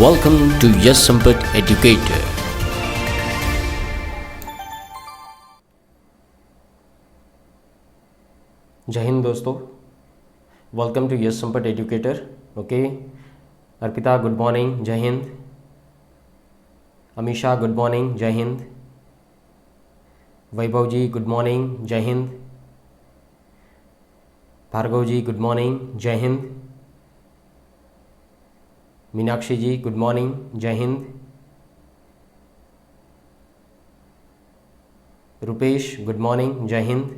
Welcome to Yes Sampat Educator. जय हिंद दोस्तों, welcome to yes Sampat educator. Okay, Arpita good morning, जय हिंद. अमीशा गुड मॉर्निंग, जय हिंद. वैभव जी गुड मॉर्निंग, जय हिंद. भार्गव जी गुड मॉर्निंग, जय हिंद. मीनाक्षी जी गुड मॉर्निंग, जय हिंद. रुपेश गुड मॉर्निंग, जय हिंद.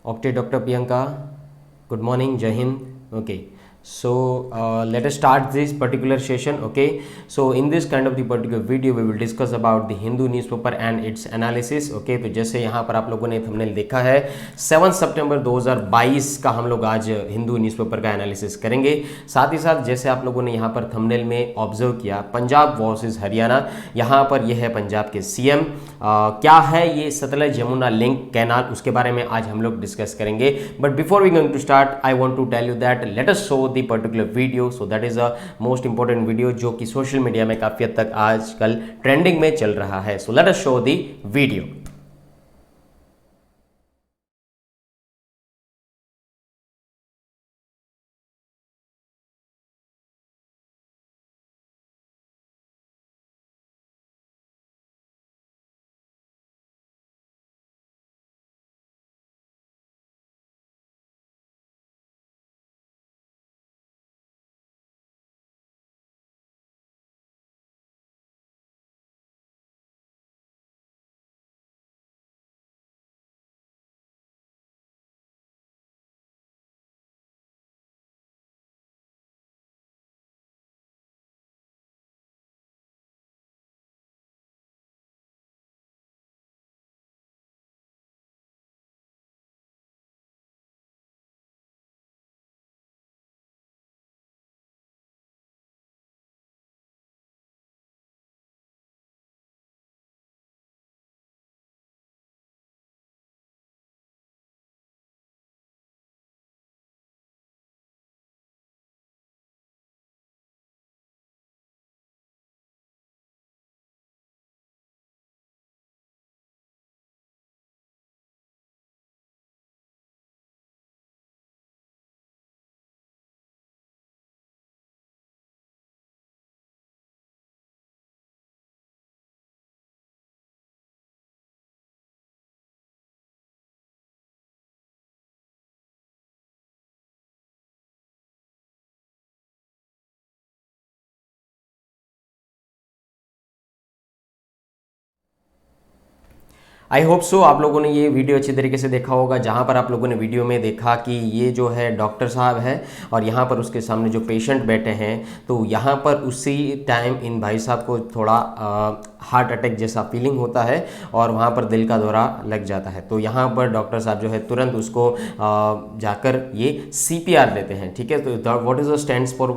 Okay doctor Priyanka good morning, jai hind. Okay, so let us start this particular session. Okay, so in this kind of the particular video we will discuss about the Hindu newspaper and its analysis. Okay, तो जैसे यहाँ पर आप लोगों ने thumbnail देखा है 7 सितंबर 2022 का हम लोग आज हिंदू न्यूज़पेपर का एनालिसिस करेंगे. साथ ही साथ जैसे आप लोगों ने यहाँ पर थंबनेल में ऑब्जर्व किया, पंजाब वर्सेस हरियाणा, यहाँ पर यह है पंजाब के सीएम. क्या है ये सतलज यमुना लिंक कैनाल, उसके बारे में आज हम लोग डिस्कस करेंगे. But before we going to start I want to tell you that let us show the particular video. So that is a most important video जो कि सोशल मीडिया में काफी हद तक आजकल ट्रेंडिंग में चल रहा है. सो let us show the video. I hope so आप लोगों ने ये वीडियो अच्छी तरीके से देखा होगा, जहाँ पर आप लोगों ने वीडियो में देखा कि ये जो है डॉक्टर साहब है और यहाँ पर उसके सामने जो पेशेंट बैठे हैं, तो यहाँ पर उसी टाइम इन भाई साहब को थोड़ा हार्ट अटैक जैसा फीलिंग होता है और वहाँ पर दिल का दौरा लग जाता है. तो यहाँ पर डॉक्टर साहब जो है तुरंत उसको जाकर ये CPR देते हैं. ठीक है, तो what is the stands for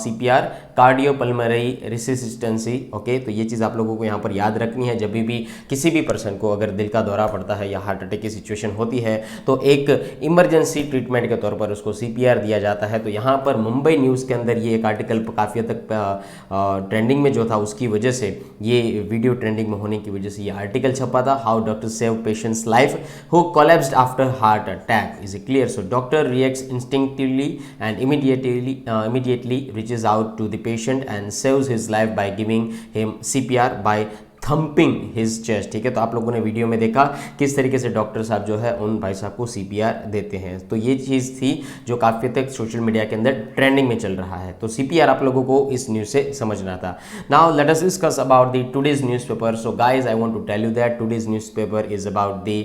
CPR, cardiopulmonary resistancy. Okay, तो ये चीज़ आप लोगों को यहाँ पर याद रखनी है. जब भी किसी भी पर्सन को अगर दिल का दौरा पड़ता है या हार्ट अटैक की सिचुएशन होती है तो एक इमरजेंसी ट्रीटमेंट के तौर पर उसको CPR दिया जाता है. तो यहाँ पर मुंबई न्यूज़ के अंदर ये एक आर्टिकल काफ़ी हद तक ट्रेंडिंग में जो था उसकी वजह से, ये वीडियो ट्रेंडिंग में होने की वजह से ये आर्टिकल छपा था. How doctor save patients life who collapsed after heart attack is clear. So doctor reacts instinctively and immediately reaches out to the patient and saves his life by giving him CPR by thumping his chest. ठीक है, तो आप लोगों ने video में देखा किस तरीके से डॉक्टर साहब जो है उन भाई साहब को CPR देते हैं. तो ये चीज़ थी जो काफ़ी तक सोशल मीडिया के अंदर ट्रेंडिंग में चल रहा है. तो CPR आप लोगों को इस न्यूज़ से समझना था. Now let us discuss about the today's newspaper. So guys I want to tell you that today's newspaper is about the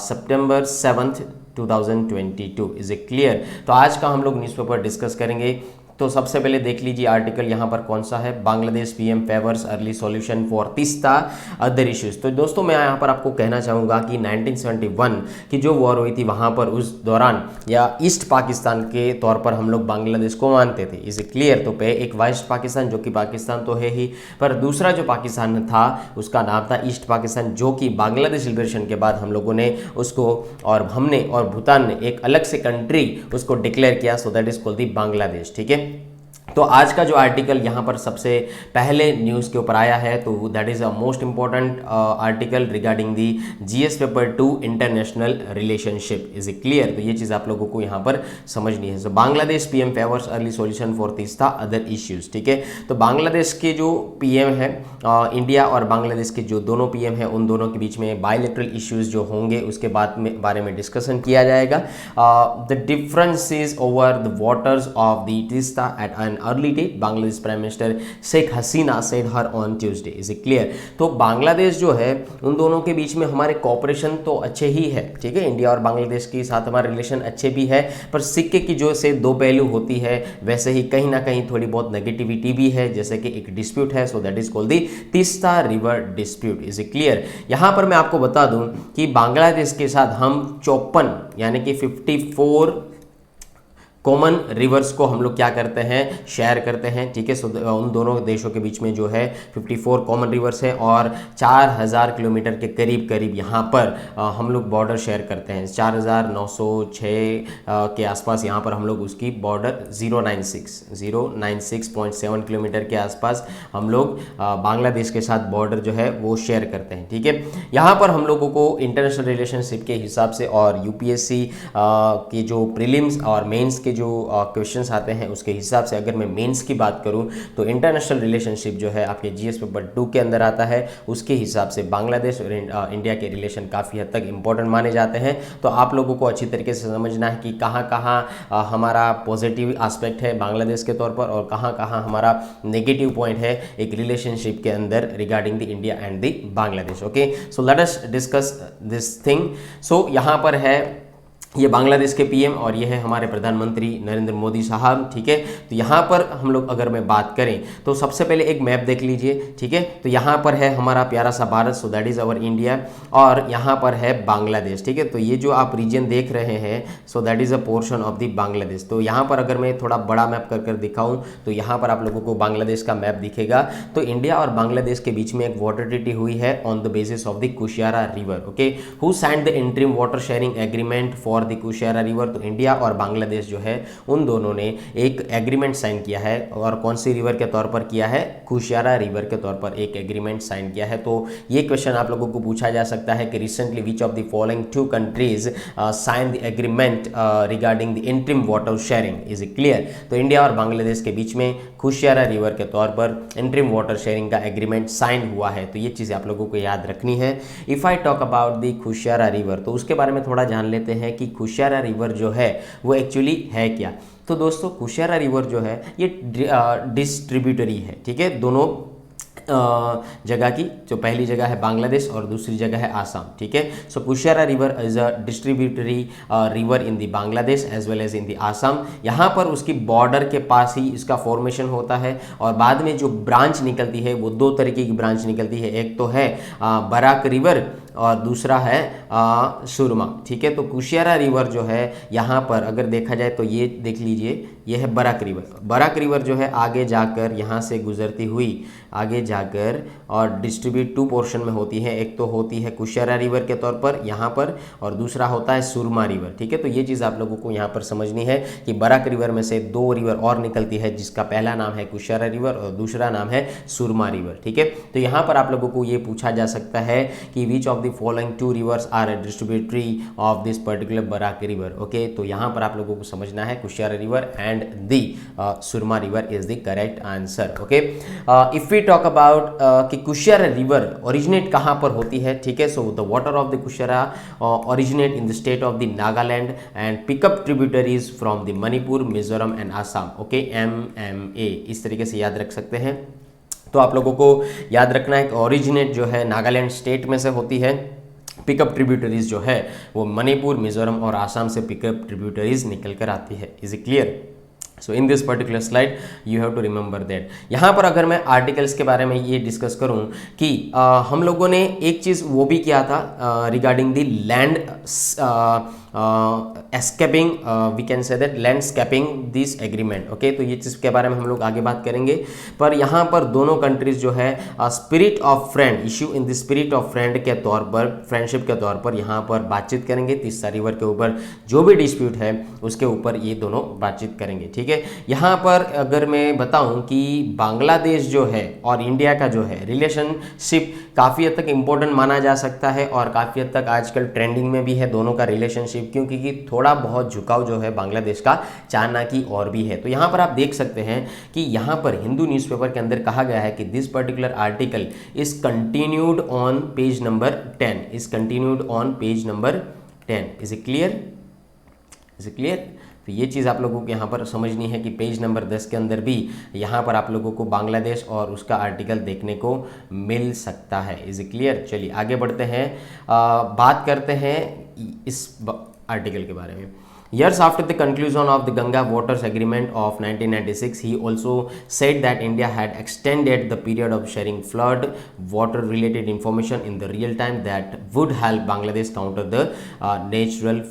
September 7th 2022. Is a clear. तो आज का हम लोग न्यूज़पेपर डिस्कस करेंगे. तो सबसे पहले देख लीजिए आर्टिकल यहाँ पर कौन सा है, Bangladesh PM favours early solution for Teesta other issues. तो दोस्तों मैं यहाँ पर आपको कहना चाहूँगा कि 1971 की जो वॉर हुई थी वहाँ पर उस दौरान या ईस्ट पाकिस्तान के तौर पर हम लोग बांग्लादेश को मानते थे. इसे क्लियर. तो पे एक वेस्ट पाकिस्तान जो कि पाकिस्तान तो है ही, पर दूसरा जो पाकिस्तान था उसका नाम था ईस्ट पाकिस्तान, जो कि बांग्लादेश लिबरेशन के बाद हम लोगों ने उसको और हमने और भूटान ने एक अलग से कंट्री उसको डिक्लेयर किया. सो that is called the Bangladesh. ठीक है, तो आज का जो आर्टिकल यहाँ पर सबसे पहले न्यूज़ के ऊपर आया है, तो that is a most important article regarding the GS paper 2 international relationship. Is it clear? तो ये चीज़ आप लोगों को यहाँ पर समझनी है। So Bangladesh PM favours early solution for Teesta other issues. ठीक है, तो बांग्लादेश के जो पीएम है, इंडिया और बांग्लादेश के जो दोनों पीएम है, उन दोनों के बीच में बायलैटरल इश्यूज जो होंगे उसके बारे में डिस्कशन किया जाएगा। The differences over the waters of the Teesta at an early date, Bangladesh prime minister Sheikh Hasina said her on Tuesday. Is it clear? तो बांग्लादेश जो है, उन दोनों के बीच में हमारे कॉपरेशन तो अच्छे ही है, ठीक है, इंडिया और बांग्लादेश के साथ हमारे रिलेशन अच्छे भी है, पर सिक्के की जो से दो पहलू होती है, वैसे ही कहीं ना कहीं थोड़ी बहुत नेगेटिविटी भी है, जैसे कि एक डिस्प्यूट है, सो that is called the Teesta river dispute. Is it clear? यहां पर मैं आपको बता दूं कि बांग्लादेश के साथ हम 54 यानी कि 54 कॉमन रिवर्स को हम लोग क्या करते हैं, शेयर करते हैं। ठीक है, सो उन दोनों देशों के बीच में जो है 54 कॉमन रिवर्स है और 4000 किलोमीटर के करीब करीब यहाँ पर हम लोग बॉर्डर शेयर करते हैं। 4906 के आसपास यहाँ पर हम लोग उसकी बॉर्डर 096.7 किलोमीटर के आसपास हम लोग बांग्लादेश के साथ बॉर्डर जो है वो शेयर करते हैं। ठीक है, यहाँ पर हम लोगों को इंटरनेशनल रिलेशनशिप के हिसाब से और यूपीएससी के जो प्रीलिम्स और मेंस के जो क्वेश्चंस आते हैं उसके हिसाब से अगर मैं मेंस की बात करूं तो इंटरनेशनल रिलेशनशिप जो है आपके जीएस पेपर 2 के अंदर आता है। उसके हिसाब से बांग्लादेश और इंडिया के रिलेशन काफ़ी हद तक इंपॉर्टेंट माने जाते हैं। तो आप लोगों को अच्छी तरीके से समझना है कि कहाँ कहाँ हमारा पॉजिटिव एस्पेक्ट है बांग्लादेश के तौर पर और कहाँ कहाँ हमारा नेगेटिव पॉइंट है एक रिलेशनशिप के अंदर regarding the India and the Bangladesh. Okay, so let us discuss this thing. So यहाँ पर है ये बांग्लादेश के पीएम और ये है हमारे प्रधानमंत्री नरेंद्र मोदी साहब। ठीक है, तो यहाँ पर हम लोग अगर मैं बात करें तो सबसे पहले एक मैप देख लीजिए। ठीक है, तो यहाँ पर है हमारा प्यारा सा भारत, सो दैट इज अवर इंडिया, और यहाँ पर है बांग्लादेश। ठीक है, तो ये जो आप रीजन देख रहे हैं, so that is a portion of the Bangladesh. तो यहाँ पर अगर मैं थोड़ा बड़ा मैप कर दिखाऊं तो यहाँ पर आप लोगों को बांग्लादेश का मैप दिखेगा। तो इंडिया और बांग्लादेश के बीच में एक वाटर ट्रीटी हुई है on the basis of the Kushiyara river. Okay, who signed the interim water sharing agreement for the Kushiyara river. तो इंडिया और बांग्लादेश जो है उन दोनों ने एक एग्रीमेंट साइन किया है, और कौन सी रिवर के तौर पर किया है, कुशियारा रिवर के तौर पर एक एग्रीमेंट साइन किया है। तो ये क्वेश्चन आप लोगों को पूछा जा सकता है कि recently which of the following 2 countries sign the agreement regarding the interim water sharing. Is it clear? तो इंडिया और बांग्लादेश के बीच में कुशियारा रिवर के तौर पर इंटरिम वाटर शेयरिंग का एग्रीमेंट साइन हुआ है। तो ये चीज़ आप लोगों को याद रखनी है। If I talk about the Kushiyara river, तो उसके बारे में थोड़ा जान लेते हैं कि कुशियारा रिवर जो है वो एक्चुअली है क्या। तो दोस्तों कुशियारा रिवर जो है ये डिस्ट्रीब्यूटरी है। ठीक है, दोनों जगह की, जो पहली जगह है बांग्लादेश और दूसरी जगह है आसाम। ठीक है, so Kushiyara river is a distributary river in the Bangladesh as well as in the Assam. यहाँ पर उसकी बॉर्डर के पास ही इसका फॉर्मेशन होता है और बाद में जो ब्रांच निकलती है वो 2 तरीके की ब्रांच निकलती है। एक तो है बराक रिवर और दूसरा है सुरमा। ठीक है, तो कुशियारा रिवर जो है यहाँ पर अगर देखा जाए तो ये देख लीजिए, ये है बराक रिवर। बराक रिवर जो है आगे जाकर यहाँ से गुजरती हुई आगे जाकर और डिस्ट्रीब्यूट 2 पोर्शन में होती है। एक तो होती है कुशियारा रिवर के तौर पर यहाँ पर, और दूसरा होता है सुरमा रिवर। ठीक है, तो ये चीज़ आप लोगों को यहाँ पर समझनी है कि बराक रिवर में से 2 रिवर और निकलती है, जिसका पहला नाम है कुशियारा रिवर और दूसरा नाम है सुरमा रिवर। ठीक है, तो यहाँ पर आप लोगों को ये पूछा जा सकता है कि which of the following 2 rivers are a tributary of this particular Barak river. Okay, तो यहाँ पर आप लोगों को समझना है Kushiyara river and the Surma river is the correct answer. Okay, if we talk about कि कुशियारा रिवर ओरिजिनेट कहाँ पर होती है। ठीक है, so the water of the Kushiyara originate in the state of the Nagaland and pickup tributaries from the Manipur, Mizoram and Assam. Okay, MMA इस तरीके से याद रख सकते हैं। तो आप लोगों को याद रखना है कि ओरिजिनेट जो है नागालैंड स्टेट में से होती है, पिकअप ट्रिब्यूटरीज जो है वो मणिपुर, मिजोरम और आसाम से पिकअप ट्रिब्यूटरीज निकल कर आती है। Is it clear? So in this particular slide you have to remember that. यहाँ पर अगर मैं आर्टिकल्स के बारे में ये डिस्कस करूँ कि हम लोगों ने एक चीज़ वो भी किया था regarding the land escaping, we can say that landscaping this agreement. Okay, तो ये चीज़ के बारे में हम लोग आगे बात करेंगे। पर यहाँ पर दोनों कंट्रीज जो है spirit of friend, issue in the spirit of friend के तौर पर, फ्रेंडशिप के तौर पर यहाँ पर बातचीत करेंगे। तीस्ता रिवर के ऊपर जो भी डिस्प्यूट है उसके ऊपर ये दोनों बातचीत करेंगे, ठीक है। यहाँ पर अगर मैं बताऊँ कि बांग्लादेश जो है और इंडिया का जो है रिलेशनशिप काफ़ी हद तक इम्पोर्टेंट माना जा सकता है और काफ़ी हद तक आजकल ट्रेंडिंग में भी है दोनों का रिलेशनशिप, क्योंकि थोड़ा बहुत झुकाव जो है बांग्लादेश का चाइना की और भी है। तो यहाँ पर आप देख सकते हैं कि यहाँ पर हिंदू न्यूज़पेपर के अंदर कहा गया है कि this particular article is continued on page number 10, is continued on page number 10। Is it clear? Is it clear? तो ये चीज़ आप लोगों को यहाँ पर समझनी है कि पेज नंबर 10 के अंदर भी यहाँ पर आप लोगों को बांग्लादेश और उसका आर्टिकल देखने को मिल सकता है। Is it clear? चलिए आगे बढ़ते हैं, बात करते हैं इस आर्टिकल के बारे में। Years after the conclusion of the Ganga Waters Agreement of 1996, he also said that India had extended the period of sharing flood water related information in the real time that would help Bangladesh counter the unnatural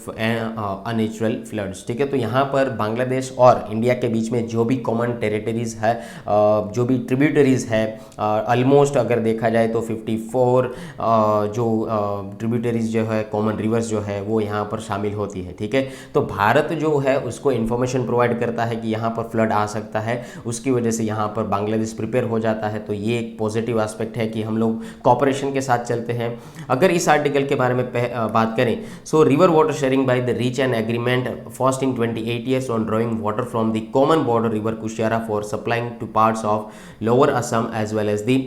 floods। ठीक है, तो यहाँ पर बांग्लादेश और India के बीच में जो भी कॉमन टेरिटरीज है, जो भी ट्रिब्यूटरीज है, ऑलमोस्ट अगर देखा जाए तो 54 जो ट्रिब्यूटरीज जो है, कॉमन रिवर्स जो है वो यहाँ पर शामिल होती है। ठीक है, तो भारत जो है उसको इन्फॉर्मेशन प्रोवाइड करता है कि यहाँ पर फ्लड आ सकता है, उसकी वजह से यहाँ पर बांग्लादेश प्रिपेयर हो जाता है। तो ये एक पॉजिटिव एस्पेक्ट है कि हम लोग कॉपरेशन के साथ चलते हैं। अगर इस आर्टिकल के बारे में बात करें, so river water sharing by the reach an agreement first in 28 years on drawing water from the common border river Kushiyara for supplying to parts of lower Assam as well as the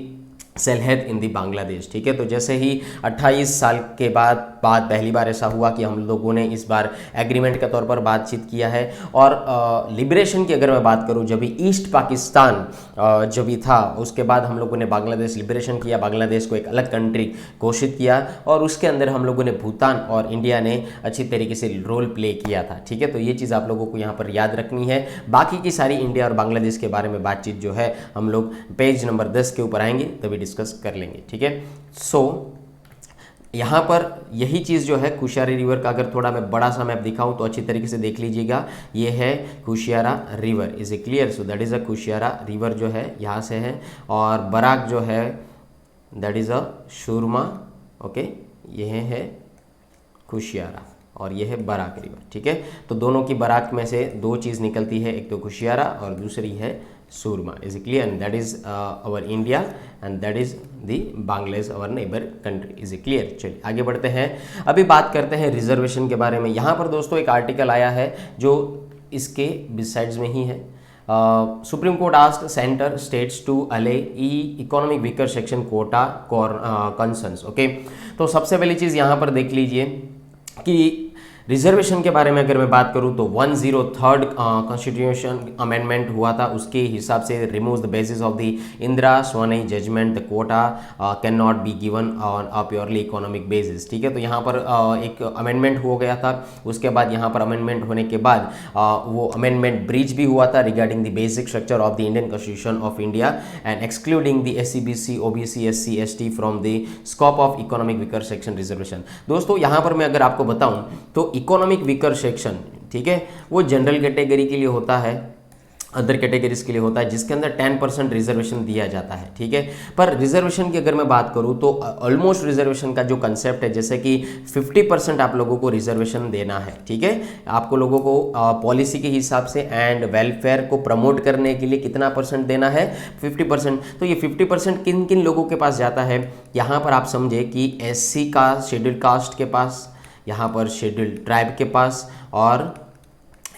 Sylhet in the Bangladesh. ठीक है, तो जैसे ही 28 साल के बाद पहली बार ऐसा हुआ कि हम लोगों ने इस बार एग्रीमेंट के तौर पर बातचीत किया है। और लिबरेशन की अगर मैं बात करूं, जब भी ईस्ट पाकिस्तान जब भी था उसके बाद हम लोगों ने बांग्लादेश लिबरेशन किया, बांग्लादेश को एक अलग कंट्री घोषित किया और उसके अंदर हम लोगों ने भूटान और इंडिया ने अच्छी तरीके से रोल प्ले किया था। ठीक है, तो ये चीज़ आप लोगों को यहाँ पर याद रखनी है। बाकी की सारी इंडिया और बांग्लादेश के बारे में बातचीत जो है हम लोग पेज नंबर 10 के ऊपर आएंगे तभी डिस्कस कर लेंगे। ठीक है, सो यहाँ पर यही चीज़ जो है कुशियारा रिवर का अगर थोड़ा मैं बड़ा सा मैप दिखाऊं तो अच्छी तरीके से देख लीजिएगा। ये है Kushiyara river. Is a clear? So that is a Kushiyara river जो है यहाँ से है, और बराक जो है that is a Surma. Okay, यह है कुशियारा और यह है बराक रिवर। ठीक है, तो दोनों की बराक में से दो चीज़ निकलती है, एक तो कुशियारा और दूसरी है Surma. Is clear? And that is our India and that is the Bangladesh our neighbour country. Is clear? चलिए आगे बढ़ते हैं, अभी बात करते हैं रिजर्वेशन के बारे में। यहाँ पर दोस्तों एक आर्टिकल आया है जो इसके बिसाइड्स में ही है। Supreme court asked centre states to allay economic weaker section quota concerns. Okay, तो सबसे पहली चीज़ यहाँ पर देख लीजिए कि रिजर्वेशन के बारे में अगर मैं बात करूं तो 103rd कॉन्स्टिट्यूशन अमेंडमेंट हुआ था, उसके हिसाब से remove the basis of the Indira Sawhney judgment the quota can not be given on a purely economic basis. ठीक है, तो यहाँ पर एक अमेंडमेंट हो गया था, उसके बाद यहाँ पर अमेंडमेंट होने के बाद वो अमेंडमेंट ब्रीच भी हुआ था regarding the basic structure of the Indian constitution of India and excluding the SC/BC OBC SC ST from the scope of economic weaker section reservation. दोस्तों यहाँ पर मैं अगर आपको बताऊँ तो इकोनॉमिक वीकर सेक्शन, ठीक है, वो जनरल कैटेगरी के लिए होता है, अदर कैटेगरीज के लिए होता है, जिसके अंदर 10% रिजर्वेशन दिया जाता है। ठीक है, पर रिजर्वेशन की अगर मैं बात करूं तो ऑलमोस्ट रिजर्वेशन का जो कंसेप्ट है, जैसे कि 50% आप लोगों को रिजर्वेशन देना है। ठीक है, आपको लोगों को पॉलिसी के हिसाब से एंड वेलफेयर को प्रमोट करने के लिए कितना परसेंट देना है? 50%। तो ये 50% किन किन लोगों के पास जाता है? यहाँ पर आप समझे कि SC का शेड्यूल्ड कास्ट के पास, यहाँ पर शेड्यूल्ड ट्राइब के पास, और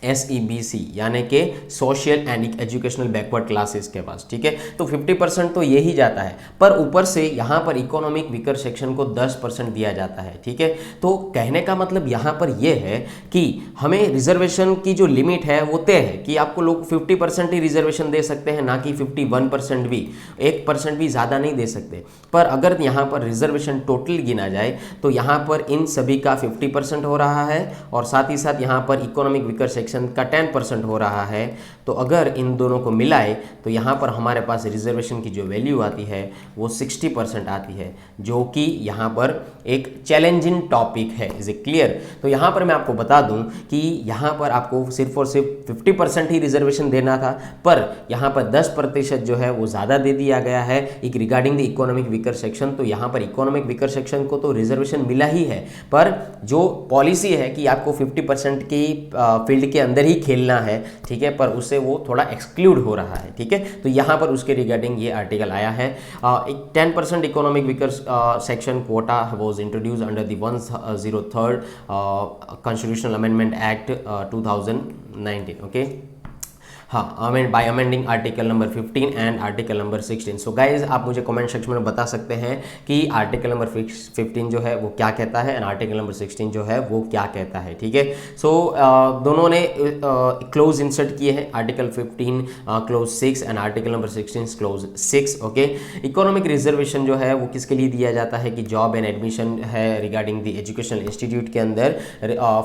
SEBC यानी कि social and educational backward classes के पास। ठीक है, तो 50% तो यही जाता है, पर ऊपर से यहाँ पर इकोनॉमिक वीकर सेक्शन को 10% दिया जाता है। ठीक है, तो कहने का मतलब यहाँ पर यह है कि हमें रिजर्वेशन की जो लिमिट है वो तय है कि आपको लोग 50% ही रिजर्वेशन दे सकते हैं, ना कि 51% भी, 1% भी ज़्यादा नहीं दे सकते। पर अगर यहाँ पर रिजर्वेशन टोटल गिना जाए तो यहाँ पर इन सभी का 50% हो रहा है, और साथ ही साथ यहाँ पर इकोनॉमिक वीकर सेक्शन का 10% हो रहा है, तो अगर इन दोनों को मिलाए तो यहाँ पर हमारे पास रिजर्वेशन की जो वैल्यू आती है वो 60% आती है, जो कि यहाँ पर एक चैलेंजिंग टॉपिक है। Is it clear? तो यहाँ पर मैं आपको बता दूँ कि यहाँ पर आपको सिर्फ और सिर्फ 50% ही रिजर्वेशन देना था, पर यहाँ पर 10% जो है वो ज़्यादा दे दिया गया है एक regarding the economic weaker section. तो यहाँ पर इकोनॉमिक वीकर सेक्शन को तो रिजर्वेशन मिला ही है, पर जो पॉलिसी है कि आपको 50% की फील्ड के अंदर ही खेलना है, ठीक है, पर उससे वो थोड़ा एक्सक्लूड हो रहा है, ठीक है। तो यहाँ पर उसके रिगार्डिंग ये आर्टिकल आया है। 10% economic weaker section quota was introduce under the 103rd constitutional amendment act 2019, okay. हाँ, by amending article number 15 and article number 16। So guys आप मुझे कमेंट सेक्शन में बता सकते हैं कि आर्टिकल नंबर 15 जो है वो क्या कहता है एंड आर्टिकल नंबर 16 जो है वो क्या कहता है, ठीक है। सो दोनों ने क्लोज इंसर्ट किए हैं, article 15 close 6 and article number 16 close 6, okay. Economic reservation जो है वो किसके लिए दिया जाता है कि जॉब एंड एडमिशन है रिगार्डिंग द एजुकेशनल इंस्टीट्यूट के अंदर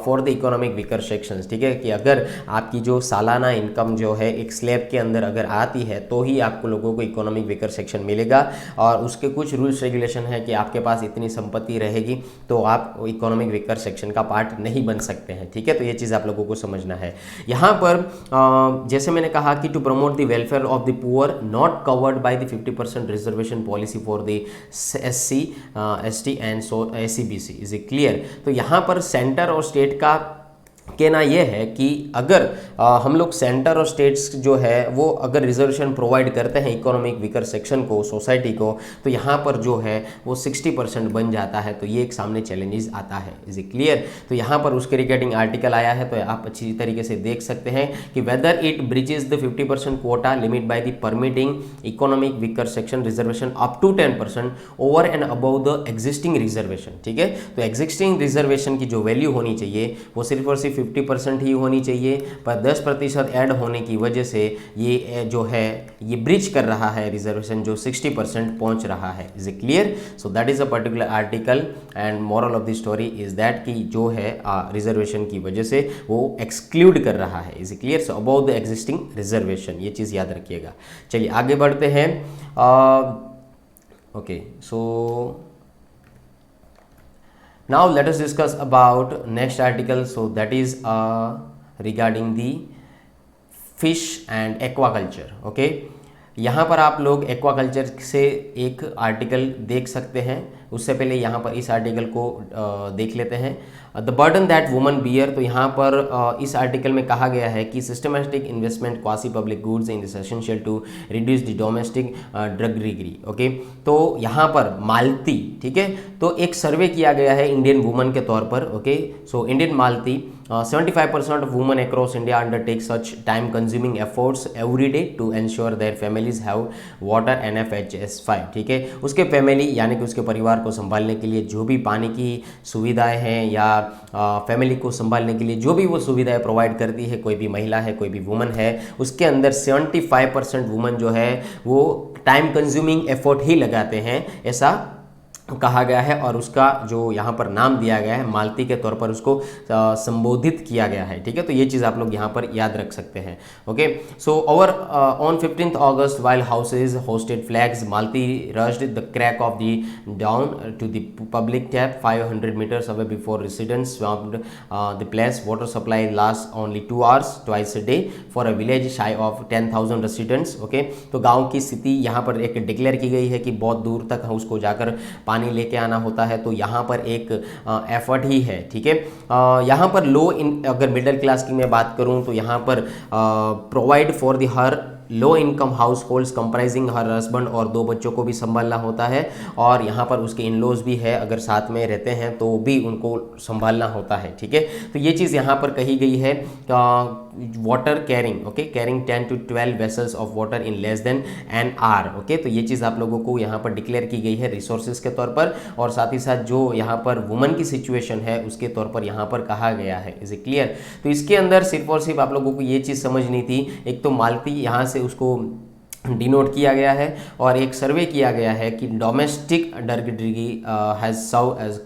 for the economic weaker sections, ठीक है, कि अगर आपकी जो सालाना इनकम जो है एक स्लैब के अंदर अगर आती है तो ही आपको लोगों को इकोनॉमिक वीकर सेक्शन मिलेगा, और उसके कुछ रूल्स रेगुलेशन है कि आपके पास इतनी संपत्ति रहेगी तो आप इकोनॉमिक वीकर सेक्शन का पार्ट नहीं बन सकते हैं, ठीक है। तो ये चीज़ आप लोगों को समझना है। यहाँ पर जैसे मैंने कहा कि to promote the welfare of the poor not covered by the 50% reservation policy for the SC ST and SC BC, is it clear? तो यहाँ पर सेंटर और स्टेट का कहना यह है कि अगर हम लोग सेंटर और स्टेट्स जो है वो अगर रिजर्वेशन प्रोवाइड करते हैं इकोनॉमिक वीकर सेक्शन को, सोसाइटी को, तो यहाँ पर जो है वो 60% बन जाता है। तो ये एक सामने चैलेंजेस आता है, इज इट क्लियर? तो यहाँ पर उसके रिगार्डिंग आर्टिकल आया है, तो आप अच्छी तरीके से देख सकते हैं कि whether it breaches the 50% quota limit by the permitting economic weaker section reservation up to 10% over and above the existing reservation, ठीक है। तो एग्जिस्टिंग रिजर्वेशन की जो वैल्यू होनी चाहिए वो सिर्फ और सिर्फ 50% ही होनी चाहिए, पर 10% ऐड होने की वजह से ये जो है ये ब्रिज कर रहा है रिजर्वेशन जो 60% पहुंच रहा है, is it clear? So that is a particular article and moral of the story is that कि जो है रिजर्वेशन की वजह से वो एक्सक्लूड कर रहा है, is it clear? So about the existing reservation, ये चीज़ याद रखिएगा। चलिए आगे बढ़ते हैं। Okay, so now let us discuss about next article. So that is regarding the fish and aquaculture, okay। यहाँ पर आप लोग एक्वाकल्चर से एक आर्टिकल देख सकते हैं। उससे पहले यहाँ पर इस आर्टिकल को देख लेते हैं, the burden that woman bear. तो यहाँ पर इस आर्टिकल में कहा गया है कि systematic investment quasi public goods in this essential to reduce the domestic drudgery, okay. तो यहाँ पर मालती, ठीक है, तो एक सर्वे किया गया है इंडियन वुमन के तौर पर, okay. So Indian Malti 75% of women across India undertake such time-consuming efforts every day to ensure their families have water and FHS5, ठीक है। उसके फैमिली यानी कि उसके परिवार को संभालने के लिए जो भी पानी की सुविधाएं हैं या फैमिली को संभालने के लिए जो भी वो सुविधाएं प्रोवाइड करती है, कोई भी महिला है, कोई भी वुमन है, उसके अंदर 75% वुमन जो है वो टाइम कंज्यूमिंग एफर्ट ही लगाते हैं, ऐसा कहा गया है। और उसका जो यहाँ पर नाम दिया गया है मालती के तौर पर उसको संबोधित किया गया है, ठीक है। तो ये चीज़ आप लोग यहाँ पर याद रख सकते हैं, okay. So over on 15th August while houses hosted flags, Malti rushed the crack of the dawn to the public tap 500 meters away before residents swamped the place. Water supply lasts only 2 hours twice a day for a village shy of 10,000 residents, okay. तो गाँव की स्थिति यहाँ पर एक declare की गई है कि बहुत दूर तक उसको जाकर पानी लेके आना होता है, तो यहाँ पर एक एफर्ट ही है, ठीक है। यहाँ पर अगर मिडिल क्लास की मैं बात करूँ तो यहाँ पर provide for the her low income house holds comprising her husband और 2 बच्चों को भी संभालना होता है, और यहाँ पर उसके इन लॉज भी है, अगर साथ में रहते हैं तो भी उनको संभालना होता है, ठीक है। तो ये चीज़ यहाँ पर कही गई है। Water carrying, okay, carrying 10 to 12 vessels of water in less than an hour, okay. तो ये चीज़ आप लोगों को यहाँ पर डिक्लेयर की गई है रिसोर्सेज के तौर पर, और साथ ही साथ जो यहाँ पर वुमन की सिचुएशन है उसके तौर पर यहाँ पर कहा गया है, इज इट क्लियर? तो इसके अंदर सिर्फ और सिर्फ आप लोगों को ये चीज़ समझनी थी, एक तो मालती यहाँ से उसको डिनोट किया गया है। और एक सर्वे किया गया है कि domestic drudgery has serve as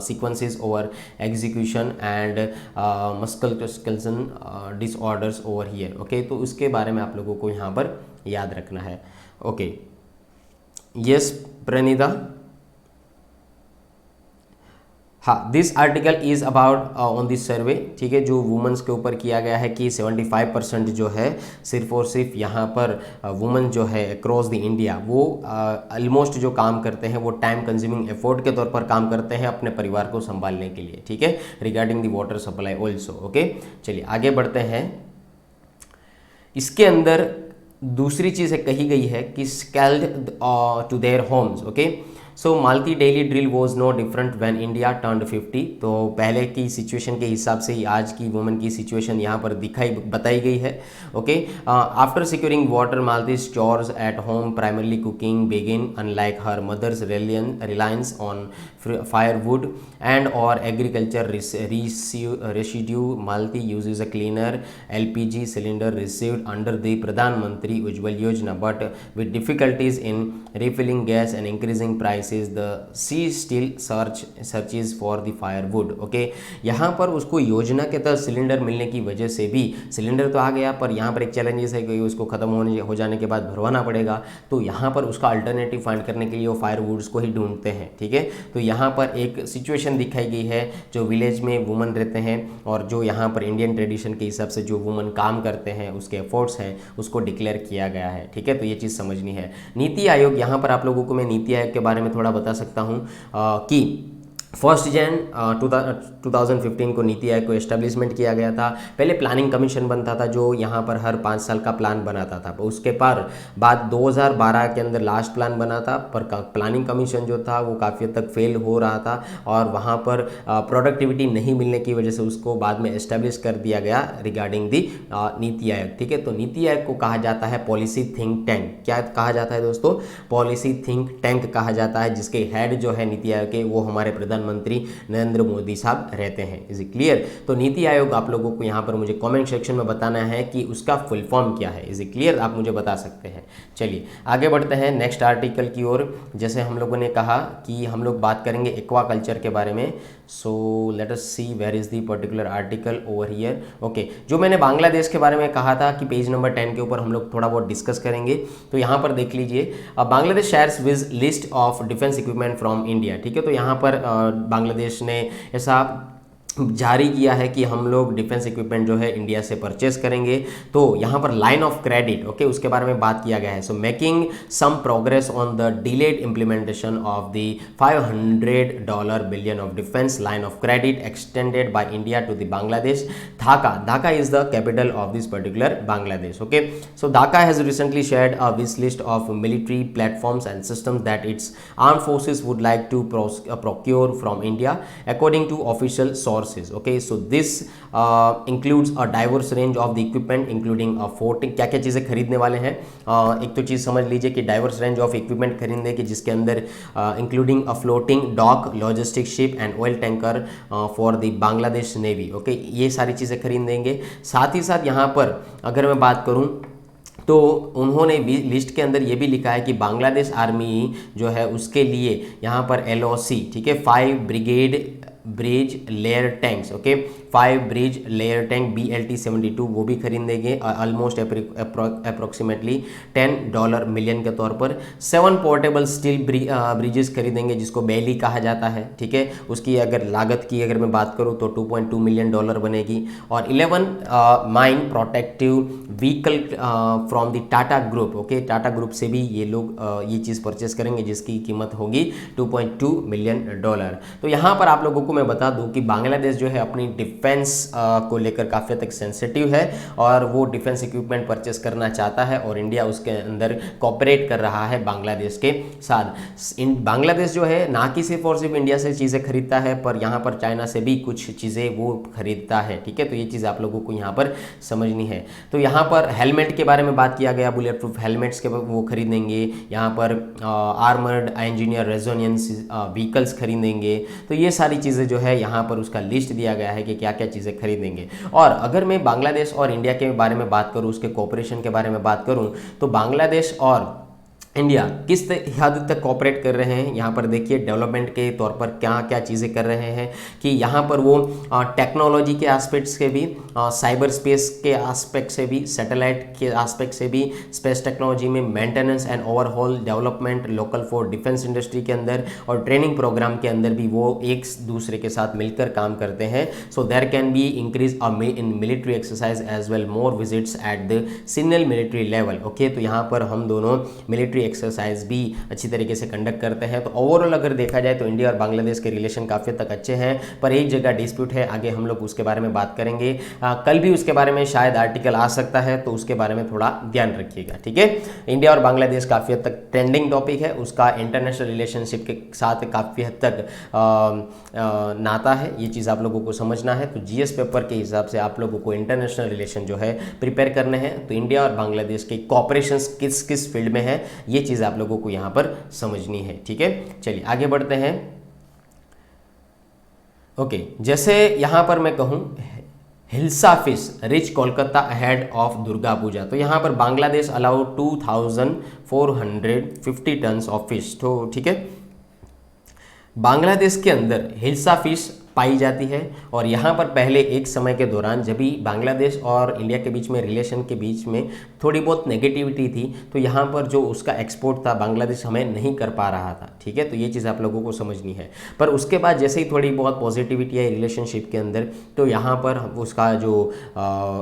sequences over execution and musculoskeletal disorders over here. Okay, तो उसके बारे में आप लोगों को यहाँ पर याद रखना है। Okay, yes Praneeta. हाँ, this article is about on this survey, ठीक है, जो वुमेंस के ऊपर किया गया है कि 75% जो है सिर्फ और सिर्फ यहाँ पर वुमेन जो है अक्रॉस द इंडिया वो ऑलमोस्ट जो काम करते हैं वो टाइम कंज्यूमिंग एफर्ट के तौर पर काम करते हैं अपने परिवार को संभालने के लिए, ठीक है, regarding the water supply also. Okay, चलिए आगे बढ़ते हैं। इसके अंदर दूसरी चीज़ कही गई है कि scaled to their homes. Okay, so Malti daily drill was no different when India turned 50। तो पहले की सिचुएशन के हिसाब से ही आज की वुमेन की सिचुएशन यहाँ पर बताई गई है। Okay, after securing water Malti chores at home primarily cooking begin unlike her mother's reliance on firewood and or agriculture residue. Malti uses a cleaner LPG cylinder received under the Pradhan Mantri Ujjwal Yojana, but with difficulties in refilling gas and increasing prices, the she still searches for the firewood. Okay, यहाँ पर उसको योजना के तहत cylinder मिलने की वजह से भी सिलेंडर तो आ गया, पर यहाँ पर एक चैलेंजेस है कि उसको ख़त्म हो जाने के बाद भरवाना पड़ेगा, तो यहाँ पर उसका अल्टरनेटिव फाइंड करने के लिए वो फायरवुड्स को ही ढूंढते हैं। ठीक है, तो यहाँ पर एक सिचुएशन दिखाई गई है जो विलेज में वुमन रहते हैं और जो यहाँ पर इंडियन ट्रेडिशन के हिसाब से जो वुमन काम करते हैं उसके एफर्ट्स हैं उसको डिक्लेयर किया गया है। ठीक है, तो ये चीज़ समझनी है। नीति आयोग, यहाँ पर आप लोगों को मैं नीति आयोग के बारे में थोड़ा बता सकता हूँ कि 1 जन 2015 को नीति आयोग को एस्टेब्लिशमेंट किया गया था। पहले प्लानिंग कमीशन बनता था जो यहाँ पर हर 5 साल का प्लान बनाता था। उसके बाद 2012 के अंदर लास्ट प्लान बना था, पर प्लानिंग कमीशन जो था वो काफ़ी हद तक फेल हो रहा था और वहाँ पर प्रोडक्टिविटी नहीं मिलने की वजह से उसको बाद में एस्टेब्लिश कर दिया गया रिगार्डिंग दी नीति आयोग। ठीक है, तो नीति आयोग को कहा जाता है पॉलिसी थिंक टैंक। क्या कहा जाता है दोस्तों? पॉलिसी थिंक टैंक कहा जाता है, जिसके हेड जो है नीति आयोग के वो हमारे प्रधानमंत्री नरेंद्र मोदी साहब रहते हैं। Is it clear? तो नीति आयोग आप लोगों को यहाँ पर मुझे कमेंट सेक्शन में बताना है कि उसका फुल फॉर्म क्या है। Is it clear? आप मुझे बता सकते हैं। चलिए आगे बढ़ते हैं नेक्स्ट आर्टिकल की ओर। जैसे हम लोगों ने कहा कि हम लोग बात करेंगे एक्वा कल्चर के बारे में। So let us see where is the particular article over here. Okay, जो मैंने बांग्लादेश के बारे में कहा था कि पेज नंबर 10 के ऊपर हम लोग थोड़ा बहुत डिस्कस करेंगे, तो यहाँ पर देख लीजिए Bangladesh shares with list of defence equipment from India. ठीक है, तो यहाँ पर बांग्लादेश ने ऐसा जारी किया है कि हम लोग डिफेंस इक्विपमेंट जो है इंडिया से परचेस करेंगे। तो यहाँ पर लाइन ऑफ क्रेडिट, ओके, उसके बारे में बात किया गया है। So making some progress on the delayed implementation of the $500 billion of defence line of credit extended by India to the Bangladesh. Dhaka is the capital of this particular Bangladesh. Okay, so Dhaka has recently shared a wish list of military platforms and systems that its armed forces would like to procure from India according to official sources. Okay, so this includes a diverse range of the equipment including a 14 क्या चीज़ें खरीदने वाले हैं। एक तो चीज़ समझ लीजिए कि डाइवर्स रेंज ऑफ इक्विपमेंट खरीदने की, जिसके अंदर including a floating dock logistic ship and oil tanker for the Bangladesh navy. Okay, ये सारी चीज़ें खरीदेंगे। साथ ही साथ यहाँ पर अगर मैं बात करूँ तो उन्होंने भी लिस्ट के अंदर ये भी लिखा है कि बांग्लादेश आर्मी जो है उसके लिए यहाँ पर LOC, ठीक है, 5 brigade bridge layer tanks, okay, 5 bridge layer tank BLT-72 वो भी खरीदेंगे ऑलमोस्ट अप्रोक्सीमेटली $10 मिलियन के तौर पर। 7 पोर्टेबल स्टील ब्रिजेस खरीदेंगे जिसको बैली कहा जाता है। ठीक है, उसकी अगर लागत की अगर मैं बात करूँ तो $2.2 मिलियन बनेगी। और 11 mine protective vehicle from the Tata group. Okay, Tata group से भी ये लोग ये चीज़ परचेस करेंगे जिसकी कीमत होगी $2.2 मिलियन। तो यहाँ पर आप लोगों को मैं बता दूं कि बांग्लादेश जो है अपनी डिफेंस को लेकर काफ़ी हद तक सेंसिटिव है और वो डिफेंस इक्विपमेंट परचेस करना चाहता है और इंडिया उसके अंदर कोऑपरेट कर रहा है बांग्लादेश के साथ। बांग्लादेश जो है ना कि सिर्फ और सिर्फ इंडिया से चीज़ें खरीदता है, पर यहाँ पर चाइना से भी कुछ चीज़ें वो खरीदता है। ठीक है, तो ये चीज़ आप लोगों को यहाँ पर समझनी है। तो यहाँ पर हेलमेट के बारे में बात किया गया, बुलेट प्रूफ हेलमेट्स के वो खरीदेंगे। यहाँ पर आर्मर्ड इंजीनियर रेजोनेंस व्हीकल्स खरीदेंगे। तो ये सारी चीज़ें से जो है यहाँ पर उसका लिस्ट दिया गया है कि क्या क्या चीज़ें खरीदेंगे। और अगर मैं बांग्लादेश और इंडिया के बारे में बात करूँ, उसके कोऑपरेशन के बारे में बात करूँ, तो बांग्लादेश और इंडिया किस हद तक कोऑपरेट कर रहे हैं, यहाँ पर देखिए डेवलपमेंट के तौर पर क्या क्या चीज़ें कर रहे हैं कि यहाँ पर वो टेक्नोलॉजी के एस्पेक्ट से भी, साइबर स्पेस के एस्पेक्ट से भी, सैटेलाइट के एस्पेक्ट से भी, स्पेस टेक्नोलॉजी में maintenance and overall development local for defence industry के अंदर और ट्रेनिंग प्रोग्राम के अंदर भी वो एक दूसरे के साथ मिलकर काम करते हैं। So there can be increase in military exercise as well, more visits at the signal military level. Okay, तो यहाँ पर हम दोनों मिलिट्री एक्सरसाइज भी अच्छी तरीके से कंडक्ट करते हैं। तो ओवरऑल अगर देखा जाए तो इंडिया और बांग्लादेश के रिलेशन काफ़ी तक अच्छे हैं, पर एक जगह डिस्प्यूट है, आगे हम लोग उसके बारे में बात करेंगे। कल भी उसके बारे में शायद आर्टिकल आ सकता है, तो उसके बारे में थोड़ा ध्यान रखिएगा, ठीक है। इंडिया और बांग्लादेश काफ़ी हद तक ट्रेंडिंग टॉपिक है, उसका इंटरनेशनल रिलेशनशिप के साथ काफ़ी हद तक नाता है, ये चीज़ आप लोगों को समझना है। तो जीएस पेपर के हिसाब से आप लोगों को इंटरनेशनल रिलेशन जो है प्रिपेयर करने हैं, तो इंडिया और बांग्लादेश के कॉपरेशन किस किस फील्ड में है, ये चीज़ आप लोगों को यहाँ पर समझनी है, ठीक है। चलिए आगे बढ़ते हैं। ओके, जैसे यहाँ पर मैं कहूँ hilsa fish reach Kolkata ahead of Durga Puja, तो यहाँ पर Bangladesh allow 2450 tons of fish. तो ठीक है, बांग्लादेश के अंदर हिल्सा फिश पाई जाती है और यहाँ पर पहले एक समय के दौरान जब भी बांग्लादेश और इंडिया के बीच में रिलेशन के बीच में थोड़ी बहुत नेगेटिविटी थी, तो यहाँ पर जो उसका एक्सपोर्ट था बांग्लादेश हमें नहीं कर पा रहा था, ठीक है। तो ये चीज़ आप लोगों को समझनी है। पर उसके बाद जैसे ही थोड़ी बहुत पॉजिटिविटी आई रिलेशनशिप के अंदर, तो यहाँ पर उसका जो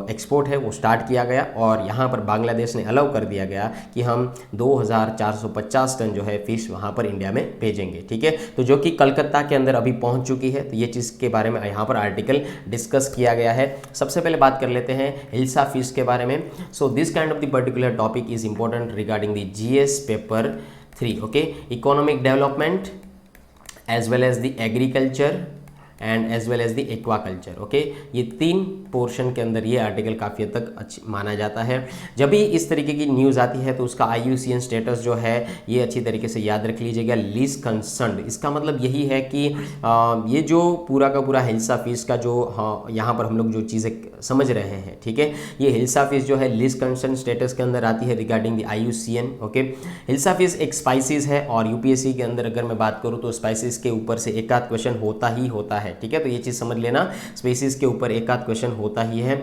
एक्सपोर्ट है वो स्टार्ट किया गया और यहाँ पर बांग्लादेश ने अलाउ कर दिया गया कि हम 2450 टन जो है फिश वहाँ पर इंडिया में भेजेंगे, ठीक है। तो जो कि कलकत्ता के अंदर अभी पहुँच चुकी है, तो ये चीज़ के बारे में यहाँ पर आर्टिकल डिस्कस किया गया है। सबसे पहले बात कर लेते हैं हिल्सा फिश के बारे में। So this kind of the particular topic is important regarding the GS paper 3, okay. Economic development as well as the agriculture and as well as the aquaculture, okay. ये 3 पोर्शन के अंदर ये आर्टिकल काफ़ी हद तक माना जाता है। जब भी इस तरीके की न्यूज़ आती है तो उसका IUCN स्टेटस जो है ये अच्छी तरीके से याद रख लीजिएगा, लीस्ट कंसर्न्ड। इसका मतलब यही है कि ये जो पूरा का पूरा हिल्सा फिश का जो यहाँ पर हम लोग जो चीज़ें समझ रहे हैं, ठीक है, ये हिल्सा फिश जो है लीस्ट कंसर्न स्टेटस के अंदर आती है regarding the IUCN, okay. Hilsa fish एक स्पाइसीज है और UPSC के अंदर अगर मैं बात करूँ तो स्पाइसीज के ऊपर से एक आध क्वेश्चन होता ही होता है, ठीक है। तो ये चीज़ समझ लेना, स्पेसीज के ऊपर एक आध क्वेश्चन होता ही है,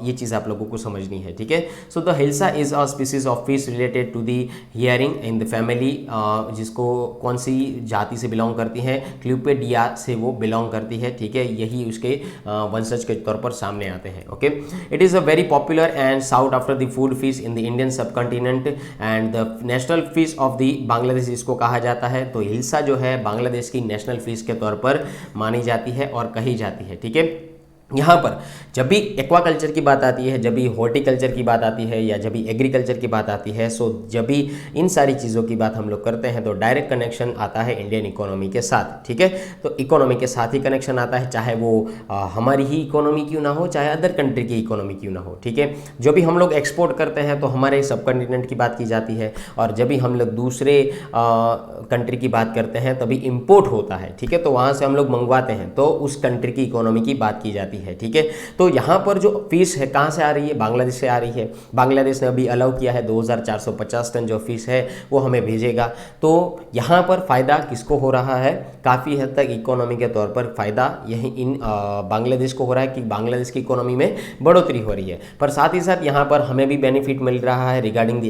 ये चीज़ आप लोगों को समझनी है, ठीक है। So the hilsa is a species of fish related to the hearing in the family, जिसको कौन सी जाति से बिलोंग करती है, क्ल्यूपेडिया से वो बिलोंग करती है, ठीक है। यही उसके वंशज के तौर पर सामने आते हैं, okay. It is a very popular and sought after the food fish in the Indian subcontinent and the national fish of the Bangladesh इसको कहा जाता है। तो हिल्सा जो है बांग्लादेश की नेशनल फिश के तौर पर मानी जाती है और कही जाती है, ठीक है। यहाँ पर जब भी एक्वाकल्चर की बात आती है, जब भी हॉर्टिकल्चर की बात आती है या जब भी एग्रीकल्चर की बात आती है, सो जब भी इन सारी चीज़ों की बात हम लोग करते हैं तो डायरेक्ट कनेक्शन आता है इंडियन इकोनॉमी के साथ, ठीक है। तो इकोनॉमी के साथ ही कनेक्शन आता है, चाहे वो हमारी ही इकोनॉमी क्यों ना हो, चाहे अदर कंट्री की इकोनॉमी क्यों ना हो, ठीक है। जो भी हम लोग एक्सपोर्ट करते हैं तो हमारे सब कंटिनेंट की बात की जाती है और जब भी हम लोग दूसरे कंट्री की बात करते हैं तभी इम्पोर्ट होता है, ठीक है। तो वहाँ से हम लोग मंगवाते हैं तो उस कंट्री की इकोनॉमी की बात की जाती है, ठीक है। तो यहाँ पर जो फिश है कहाँ से आ रही है, बांग्लादेश से आ रही है। बांग्लादेश ने अभी अलाउ किया है 2450 टन जो फिश है वो हमें भेजेगा। तो यहाँ पर फ़ायदा किसको हो रहा है, काफ़ी हद तक इकोनॉमी के तौर पर फ़ायदा यही इन बांग्लादेश को हो रहा है कि बांग्लादेश की इकोनॉमी में बढ़ोतरी हो रही है, पर साथ ही साथ यहाँ पर हमें भी बेनिफिट मिल रहा है रिगार्डिंग द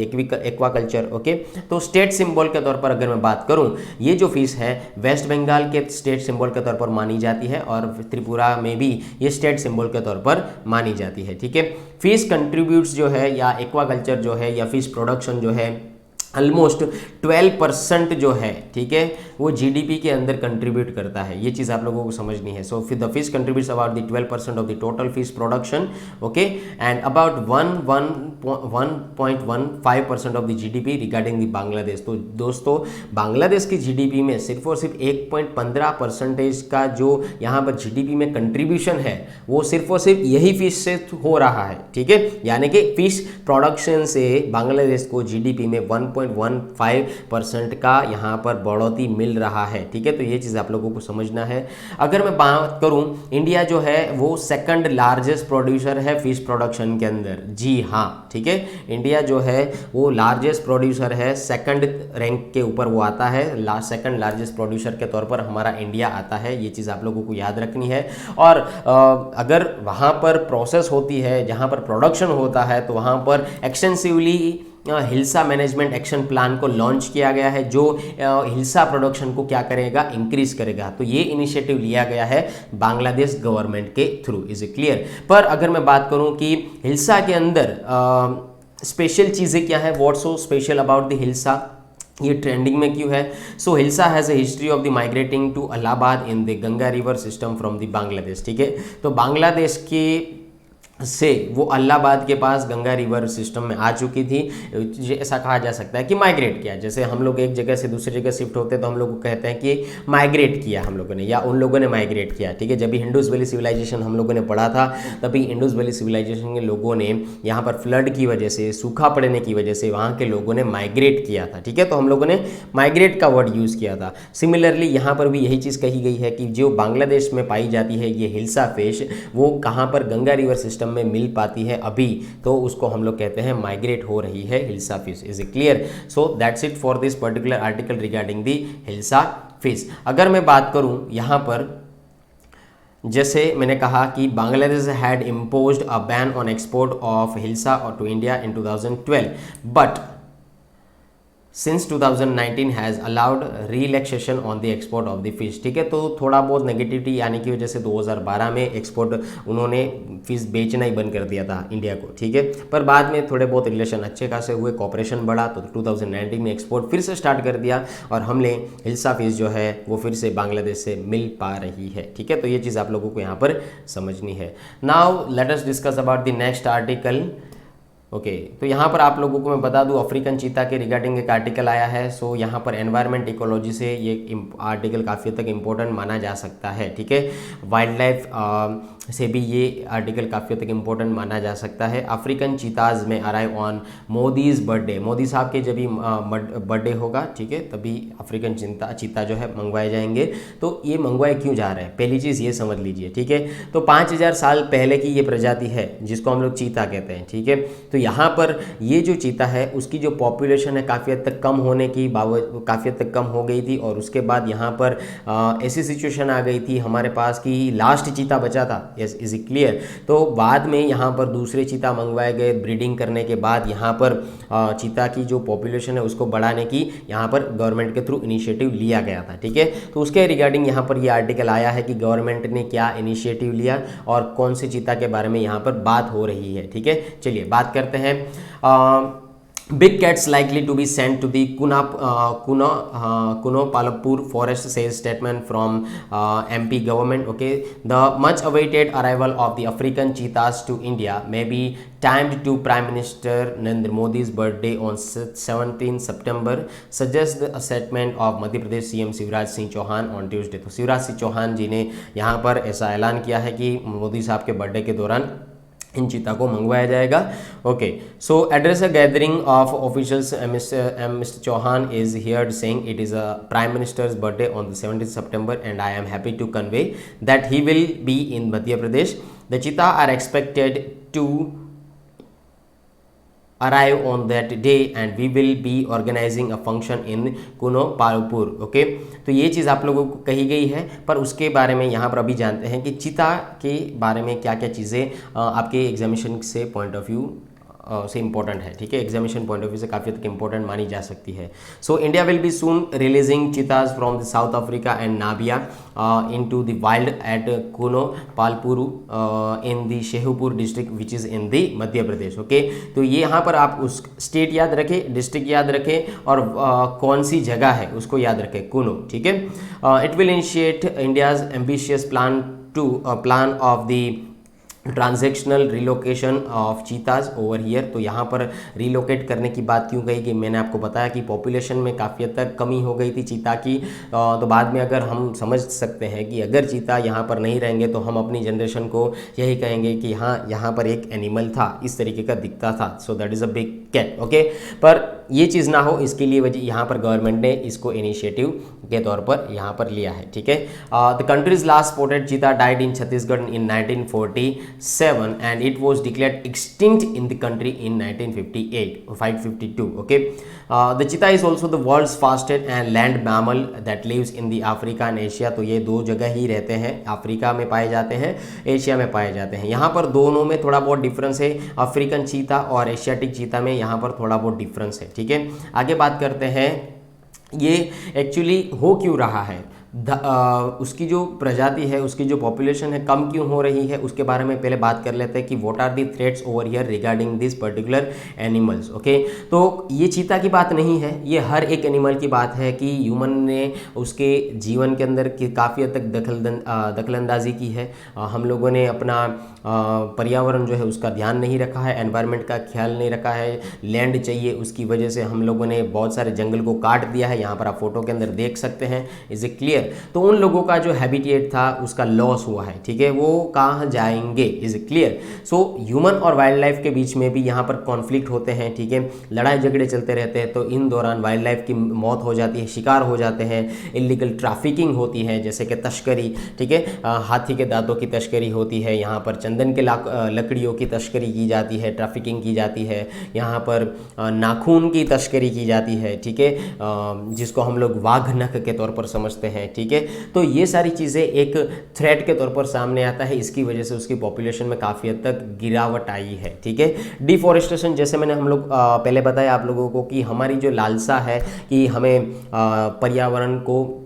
एक्वाकल्चर, ओके। तो स्टेट सिंबल के तौर पर अगर मैं बात करूँ, ये जो फिश है वेस्ट बंगाल के स्टेट सिंबल के तौर पर मानी जाती है और त्रिपुरा में भी ये स्टेट सिंबल के तौर पर मानी जाती है, ठीक है। फिश कंट्रीब्यूट्स जो है या एक्वाकल्चर जो है या फिश प्रोडक्शन जो है ऑलमोस्ट 12% जो है, ठीक है, वो GDP के अंदर कंट्रीब्यूट करता है। ये चीज़ आप लोगों को समझनी है। सो फिर the fish contributes about the 12% of the total fish production, okay, and about 1.15% of the GDP regarding the Bangladesh. तो दोस्तों बांग्लादेश की GDP में सिर्फ और सिर्फ 1.15% का जो यहाँ पर GDP में कंट्रीब्यूशन है वो सिर्फ और सिर्फ यही फिश से हो रहा है, ठीक है। यानी कि फिश प्रोडक्शन से बांग्लादेश को GDP में 1.15 12.15% का यहाँ पर बढ़ोतरी मिल रहा है। ठीक है, तो ये चीज़ आप लोगों को समझना है। अगर मैं बात करूँ, इंडिया जो है वो सेकंड लार्जेस्ट प्रोड्यूसर है फिश प्रोडक्शन के अंदर। जी हाँ, ठीक है, इंडिया जो है वो लार्जेस्ट प्रोड्यूसर है, सेकंड रैंक के ऊपर वो आता है, सेकंड लार्जेस्ट प्रोड्यूसर के तौर पर हमारा इंडिया आता है। ये चीज़ आप लोगों को याद रखनी है। और अगर वहाँ पर प्रोसेस होती है, जहाँ पर प्रोडक्शन होता है, तो वहाँ पर extensively hilsa management action plan को लॉन्च किया गया है, जो हिल्सा प्रोडक्शन को क्या करेगा, इंक्रीज करेगा। तो ये इनिशिएटिव लिया गया है बांग्लादेश गवर्नमेंट के थ्रू। Is it clear? पर अगर मैं बात करूं कि हिल्सा के अंदर स्पेशल चीज़ें क्या है, what so special about the hilsa, ये ट्रेंडिंग में क्यों है? So hilsa has a history of the migrating to Allahabad in the Ganga river system from the Bangladesh. ठीक है, तो बांग्लादेश के से वो इलाहाबाद के पास गंगा रिवर सिस्टम में आ चुकी थी। ऐसा कहा जा सकता है कि माइग्रेट किया। जैसे हम लोग एक जगह से दूसरी जगह शिफ्ट होते हैं तो हम लोग को कहते हैं कि माइग्रेट किया हम लोगों ने, या उन लोगों ने माइग्रेट किया। ठीक है, जब भी इंडस वैली सिविलाइजेशन हम लोगों ने पढ़ा था, तभी इंडस वैली सिविलाइजेशन के लोगों ने यहाँ पर फ्लड की वजह से, सूखा पड़ने की वजह से वहाँ के लोगों ने माइग्रेट किया था। ठीक है, तो हम लोगों ने माइग्रेट का वर्ड यूज़ किया था। सिमिलरली यहाँ पर भी यही चीज़ कही गई है कि जो बांग्लादेश में पाई जाती है ये हिल्सा फिश, वो कहाँ पर गंगा रिवर सिस्टम में मिल पाती है अभी, तो उसको हम लोग कहते हैं माइग्रेट हो रही है hilsa fish. Is it clear? So that's it for this particular article regarding the hilsa fish. अगर मैं बात करूं यहाँ पर, जैसे मैंने कहा कि Bangladesh had imposed a ban on export of hilsa to India in 2012, but since 2019 has allowed relaxation on the export of the fish. ठीक है, तो थोड़ा बहुत नेगेटिविटी आने की वजह से 2012 में एक्सपोर्ट उन्होंने फिश बेचना ही बंद कर दिया था इंडिया को। ठीक है, पर बाद में थोड़े बहुत रिलेशन अच्छे खासे हुए, कॉपरेशन बढ़ा, तो 2019 में एक्सपोर्ट फिर से स्टार्ट कर दिया और हमने हिल्सा फिश जो है वो फिर से बांग्लादेश से मिल पा रही है। ठीक है, तो ये चीज़ आप लोगों को यहाँ पर समझनी है। Now let us discuss about the next article. Okay, तो यहाँ पर आप लोगों को मैं बता दूँ, अफ्रीकन चीता के रिगार्डिंग एक आर्टिकल आया है। सो यहाँ पर एनवायरनमेंट इकोलॉजी से ये आर्टिकल काफ़ी हद तक इम्पोर्टेंट माना जा सकता है। ठीक है, वाइल्ड लाइफ से भी ये आर्टिकल काफ़ी हद तक इम्पोर्टेंट माना जा सकता है। अफ्रीकन चीताज में अराइव ऑन मोदीज़ बर्थडे, मोदी साहब के जब भी बर्थडे होगा, ठीक है, तभी अफ्रीकन चीता जो है मंगवाए जाएंगे। तो ये मंगवाए क्यों जा रहे हैं, पहली चीज़ ये समझ लीजिए। ठीक है, तो 5000 साल पहले की ये प्रजाति है जिसको हम लोग चीता कहते हैं। ठीक है, तो यहाँ पर ये जो चीता है उसकी जो पॉपुलेशन है काफ़ी हद तक कम होने की बावजूद काफ़ी हद तक कम हो गई थी, और उसके बाद यहाँ पर ऐसी सिचुएशन आ गई थी हमारे पास कि लास्ट चीता बचा था। Yes, is it clear? तो बाद में यहाँ पर दूसरे चीता मंगवाए गए, ब्रीडिंग करने के बाद यहाँ पर चीता की जो पॉपुलेशन है उसको बढ़ाने की यहाँ पर गवर्नमेंट के थ्रू इनिशिएटिव लिया गया था। ठीक है, तो उसके रिगार्डिंग यहाँ पर ये आर्टिकल आया है कि गवर्नमेंट ने क्या इनिशिएटिव लिया और कौन से चीता के बारे में यहाँ पर बात हो रही है। ठीक है, चलिए बात करते हैं। Big cats likely to be sent to the Kunopalapur forest, says statement from MP government. Okay, the much awaited arrival of the African cheetahs to India may be timed to Prime Minister Narendra Modi's birthday on 17 September, suggests the statement of Madhya Pradesh CM Shivraj Singh Chauhan on Tuesday। तो शिवराज सिंह चौहान जी ने यहाँ पर ऐसा ऐलान किया है कि मोदी साहब के बर्थडे के दौरान इन चीता को मंगवाया जाएगा। Okay, so address a gathering of officials, mister Chauhan is here saying it is a prime minister's birthday on the 17 September and I am happy to convey that he will be in Madhya Pradesh. The cheetah are expected to arrive on that day and we will be organizing a function in Kunopalapur। Okay, तो ये चीज़ आप लोगों को कही गई है, पर उसके बारे में यहाँ पर अभी जानते हैं कि चीता के बारे में क्या क्या चीज़ें आपके एग्जामिनेशन से पॉइंट ऑफ व्यू से इम्पोर्टेंट है। ठीक है, एग्जामिनेशन पॉइंट ऑफ व्यू से काफ़ी तक इम्पोर्टेंट मानी जा सकती है। So India will be soon releasing cheetahs from the South Africa and Namibia into the wild at Kunopalpur in the Shehpur district which is in the Madhya Pradesh. Okay, तो ये यहाँ पर आप उस स्टेट याद रखें, डिस्ट्रिक्ट याद रखें और कौन सी जगह है उसको याद रखें, कुनो। ठीक है, it will initiate India's ambitious plan of the transactional relocation of चीताज over here. तो यहाँ पर रिलोकेट करने की बात क्यों कही कि मैंने आपको बताया कि पॉपुलेशन में काफ़ी हद तक कमी हो गई थी चीता की। तो बाद में अगर हम समझ सकते हैं कि अगर चीता यहाँ पर नहीं रहेंगे तो हम अपनी जनरेशन को यही कहेंगे कि हाँ यहाँ पर एक एनिमल था, इस तरीके का दिखता था, so that is a big cat. Okay, पर ये चीज़ ना हो इसके लिए वजह यहाँ पर गवर्नमेंट ने इसको इनिशिएटिव के तौर पर यहाँ पर लिया है। ठीक है, द कंट्रीज लास्ट स्पॉटेड चीता died in Chhattisgarh in 1947 and it was declared extinct in the country in 552. Okay, the cheetah is also the world's fastest and land mammal that lives in the Africa and Asia। तो ये दो जगह ही रहते हैं, Africa में पाए जाते हैं, एशिया में पाए जाते हैं। यहाँ पर दोनों में थोड़ा बहुत डिफरेंस है, अफ्रीकन चीता और एशियाटिक चीता में यहाँ पर थोड़ा बहुत डिफरेंस है। ठीक है, आगे बात करते हैं ये एक्चुअली हो क्यों रहा है, उसकी जो प्रजाति है, उसकी जो पॉपुलेशन है कम क्यों हो रही है, उसके बारे में पहले बात कर लेते हैं कि what are the threats over here regarding this particular animals. Okay, तो ये चीता की बात नहीं है, ये हर एक एनिमल की बात है कि ह्यूमन ने उसके जीवन के अंदर काफ़ी हद तक दखलंदाजी की है। हम लोगों ने अपना पर्यावरण जो है उसका ध्यान नहीं रखा है, एनवायरनमेंट का ख्याल नहीं रखा है, लैंड चाहिए उसकी वजह से हम लोगों ने बहुत सारे जंगल को काट दिया है। यहाँ पर आप फोटो के अंदर देख सकते हैं, इज इट क्लियर। तो उन लोगों का जो हैबिटेट था उसका लॉस हुआ है। ठीक है, वो कहाँ जाएंगे, is it clear. So human और वाइल्ड लाइफ के बीच में भी यहाँ पर कॉन्फ्लिक्ट होते हैं। ठीक है, लड़ाई झगड़े चलते रहते हैं, तो इन दौरान वाइल्ड लाइफ की मौत हो जाती है, शिकार हो जाते हैं, इलीगल ट्रैफिकिंग होती है जैसे कि तस्करी। ठीक है, हाथी के दांतों की तस्करी होती है, यहाँ पर चंदन के लकड़ियों की तस्करी की जाती है, ट्रैफिकिंग की जाती है, यहाँ पर नाखून की तस्करी की जाती है। ठीक है, जिसको हम लोग वाघ नख के तौर पर समझते हैं। ठीक है, तो ये सारी चीज़ें एक थ्रेट के तौर पर सामने आता है, इसकी वजह से उसकी पॉपुलेशन में काफ़ी हद तक गिरावट आई है। ठीक है, डिफॉरेस्टेशन जैसे मैंने हम लोग पहले बताया आप लोगों को कि हमारी जो लालसा है कि हमें पर्यावरण को,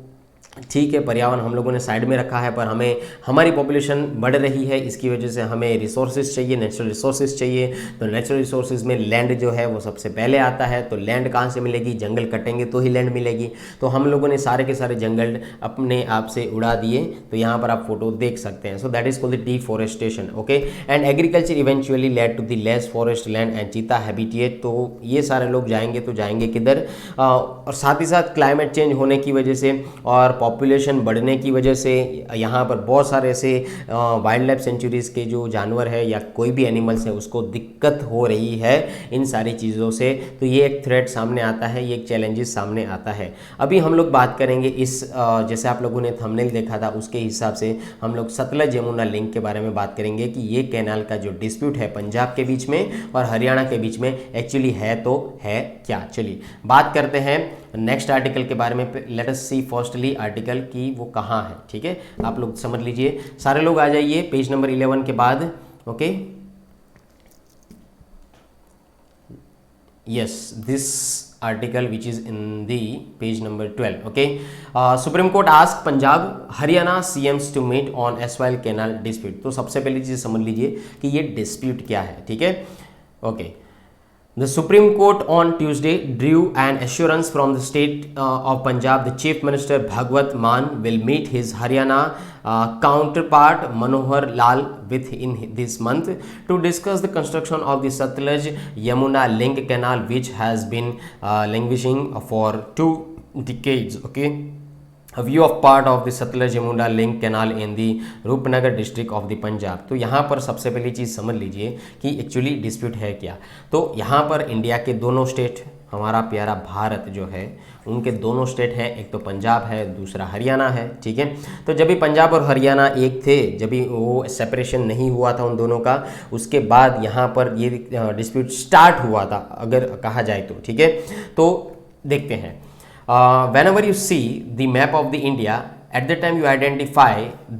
ठीक है पर्यावरण हम लोगों ने साइड में रखा है, पर हमें हमारी पॉपुलेशन बढ़ रही है, इसकी वजह से हमें रिसोर्सेज चाहिए, नेचुरल रिसोर्सेज चाहिए। तो नेचुरल रिसोर्सेज में लैंड जो है वो सबसे पहले आता है। तो लैंड कहाँ से मिलेगी, जंगल कटेंगे तो ही लैंड मिलेगी। तो हम लोगों ने सारे के सारे जंगल अपने आप से उड़ा दिए। तो यहाँ पर आप फोटो देख सकते हैं। So that is called the deforestation. Okay, and agriculture eventually led to the less forest land and cheetah habitat. तो ये सारे लोग जाएंगे तो जाएंगे किधर, और साथ ही साथ क्लाइमेट चेंज होने की वजह से और पॉपुलेशन बढ़ने की वजह से यहाँ पर बहुत सारे ऐसे वाइल्ड लाइफ सेंचुरीज़ के जो जानवर है या कोई भी एनिमल्स है उसको दिक्कत हो रही है इन सारी चीज़ों से। तो ये एक थ्रेट सामने आता है, ये एक चैलेंजेस सामने आता है। अभी हम लोग बात करेंगे इस जैसे आप लोगों ने थंबनेल देखा था उसके हिसाब से हम लोग सतलज यमुना लिंक के बारे में बात करेंगे कि ये कैनाल का जो डिस्प्यूट है पंजाब के बीच में और हरियाणा के बीच में एक्चुअली है तो है क्या। चलिए बात करते हैं नेक्स्ट आर्टिकल के बारे में। लेट अस सी फर्स्टली आर्टिकल कि वो कहाँ है। ठीक है, आप लोग समझ लीजिए, सारे लोग आ जाइए पेज नंबर 11 के बाद। Okay, yes this article which is in the page number 12. Okay, Supreme Court asked Punjab Haryana CMs to meet on Aswal Canal dispute। तो सबसे पहली चीज समझ लीजिए कि ये dispute क्या है। ठीक है, okay, The Supreme Court on Tuesday drew an assurance from the state of Punjab. The Chief Minister Bhagwat Mann will meet his Haryana counterpart Manohar Lal within this month to discuss the construction of the Satluj Yamuna Link Canal, which has been languishing for 2 decades. Okay, a view of part of the Satluj Yamuna Link Canal in the Rupnagar district of the Punjab. तो यहाँ पर सबसे पहली चीज़ समझ लीजिए कि actually dispute है क्या। तो यहाँ पर इंडिया के दोनों स्टेट, हमारा प्यारा भारत जो है उनके दोनों स्टेट हैं, एक तो पंजाब है दूसरा हरियाणा है। ठीक है, तो जब भी पंजाब और हरियाणा एक थे, जब भी वो सेपरेशन नहीं हुआ था उन दोनों का, उसके बाद यहाँ पर ये डिस्प्यूट स्टार्ट हुआ था अगर कहा जाए तो। ठीक है, तो देखते हैं। Whenever you see the map of the India, at that time you identify